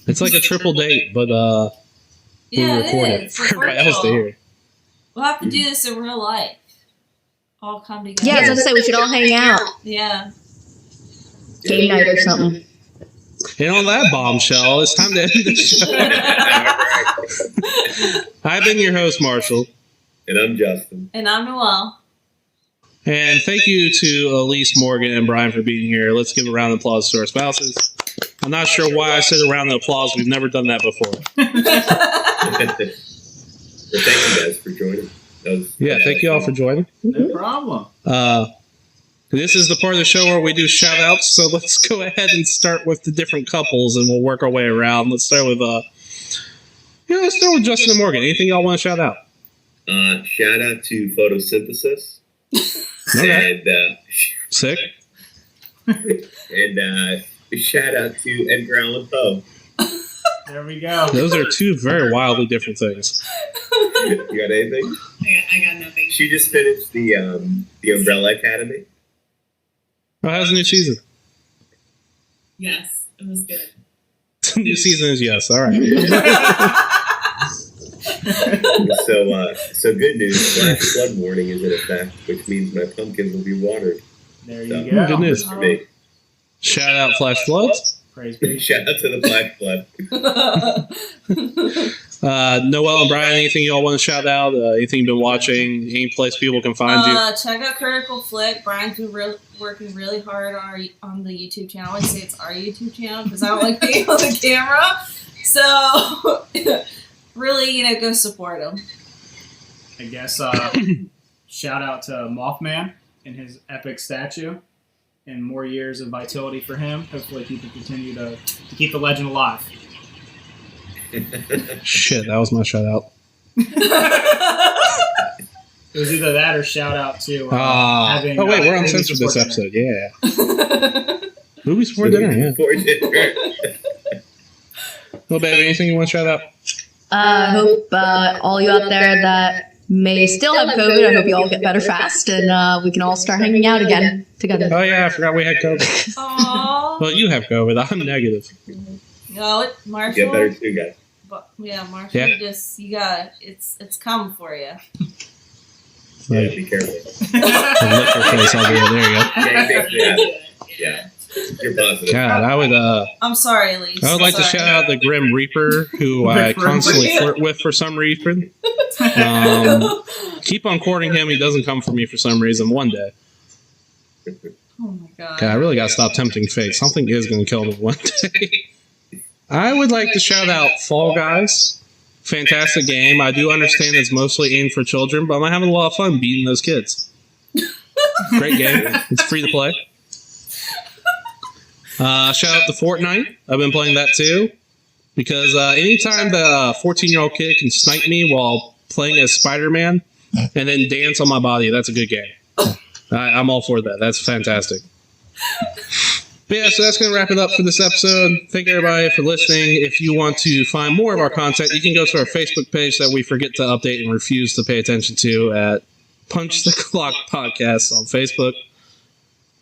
It's like a triple date, but we Yeah, record it it is. for everybody else to hear. We'll have to do this in real life. All come together. Yeah, I was going to say, we should all hang out. Yeah. Game night or something. And on that bombshell, it's time to end the show. I've been your host, Marshall. And I'm Justin. And I'm Noelle. And thank you to Elise, Morgan, and Brian for being here. Let's give a round of applause to our spouses. I'm not sure why I said a round of applause. We've never done that before. Well, thank you guys for joining. Yeah, thank you all for joining. No problem. This is the part of the show where we do shout outs, so let's go ahead and start with the different couples and we'll work our way around. Let's start with let's start with Justin and Morgan. Anything y'all want to shout out? Shout out to photosynthesis. Okay. And Sick. and shout out to Edgar Allan Poe. There we go. Those are 2 very wildly different things. You got anything? I got nothing. She just finished the Umbrella Academy. Oh, how's the new season? Yes, it was good. New season is yes. All right. So good news. Flash flood warning is in effect, which means my pumpkins will be watered. There you So, go. Good news. For me. Shout out Flash Floods. Praise be. Shout out to the Flash flood. Noel and Brian, anything y'all want to shout out? Anything you've been watching? Any place people can find you? Check out Critical Flick. Brian's been working really hard on the YouTube channel. I say it's our YouTube channel because I don't like being on the camera. So, really, go support him. I guess shout out to Mothman and his epic statue, and more years of vitality for him. Hopefully, people continue to keep the legend alive. Shit, that was my shout out. It was either that or shout out to having. Oh wait, we're on movie censor this support episode. Yeah. Movies before dinner. Yeah. Well, baby, anything you want to shout out? I hope all you out there that may still have COVID, I hope you all get better fast and we can all start hanging out again together. Oh yeah, I forgot we had COVID. Aww. Well, you have COVID. I'm negative. No, Marshall. Get better too, guys. But, yeah, Marshall, Yeah. you got it's coming for you. Yeah, be careful. The liquor place over there. There you go. Yeah. You're positive. God, I would. I'm sorry, Elise. I would like to shout out the Grim Reaper, who I constantly flirt with for some reason. Keep on courting him. He doesn't come for me for some reason. One day. Oh my god. God, I really got to stop tempting fate. Something is going to kill me one day. I would like to shout out Fall Guys. Fantastic game. I do understand it's mostly aimed for children, but I'm having a lot of fun beating those kids. Great game. It's free to play. Shout out to Fortnite. I've been playing that too. Because anytime the 14-year-old kid can snipe me while playing as Spider-Man and then dance on my body, that's a good game. I'm all for that. That's fantastic. But yeah, so that's going to wrap it up for this episode. Thank everybody for listening. If you want to find more of our content, you can go to our Facebook page that we forget to update and refuse to pay attention to at Punch the Clock Podcast on Facebook.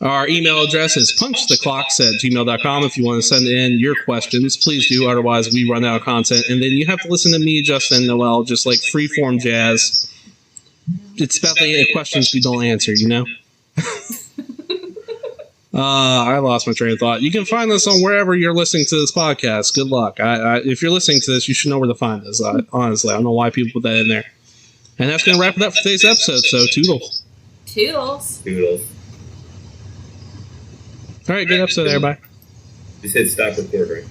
Our email address is punchtheclocks@gmail.com. If you want to send in your questions, please do. Otherwise, we run out of content. And then you have to listen to me, Justin, Noel, just like freeform jazz. It's about the questions we don't answer, you know? I lost my train of thought. You can find us on wherever you're listening to this podcast. Good luck. If you're listening to this, you should know where to find us. Honestly, I don't know why people put that in there. And that's going to wrap it up for today's episode. So, toodles. Toodles. Doodles. All right, good episode, everybody. Just hit stop recording.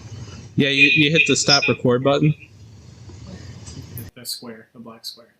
Yeah, you hit the stop record button. The square, the black square.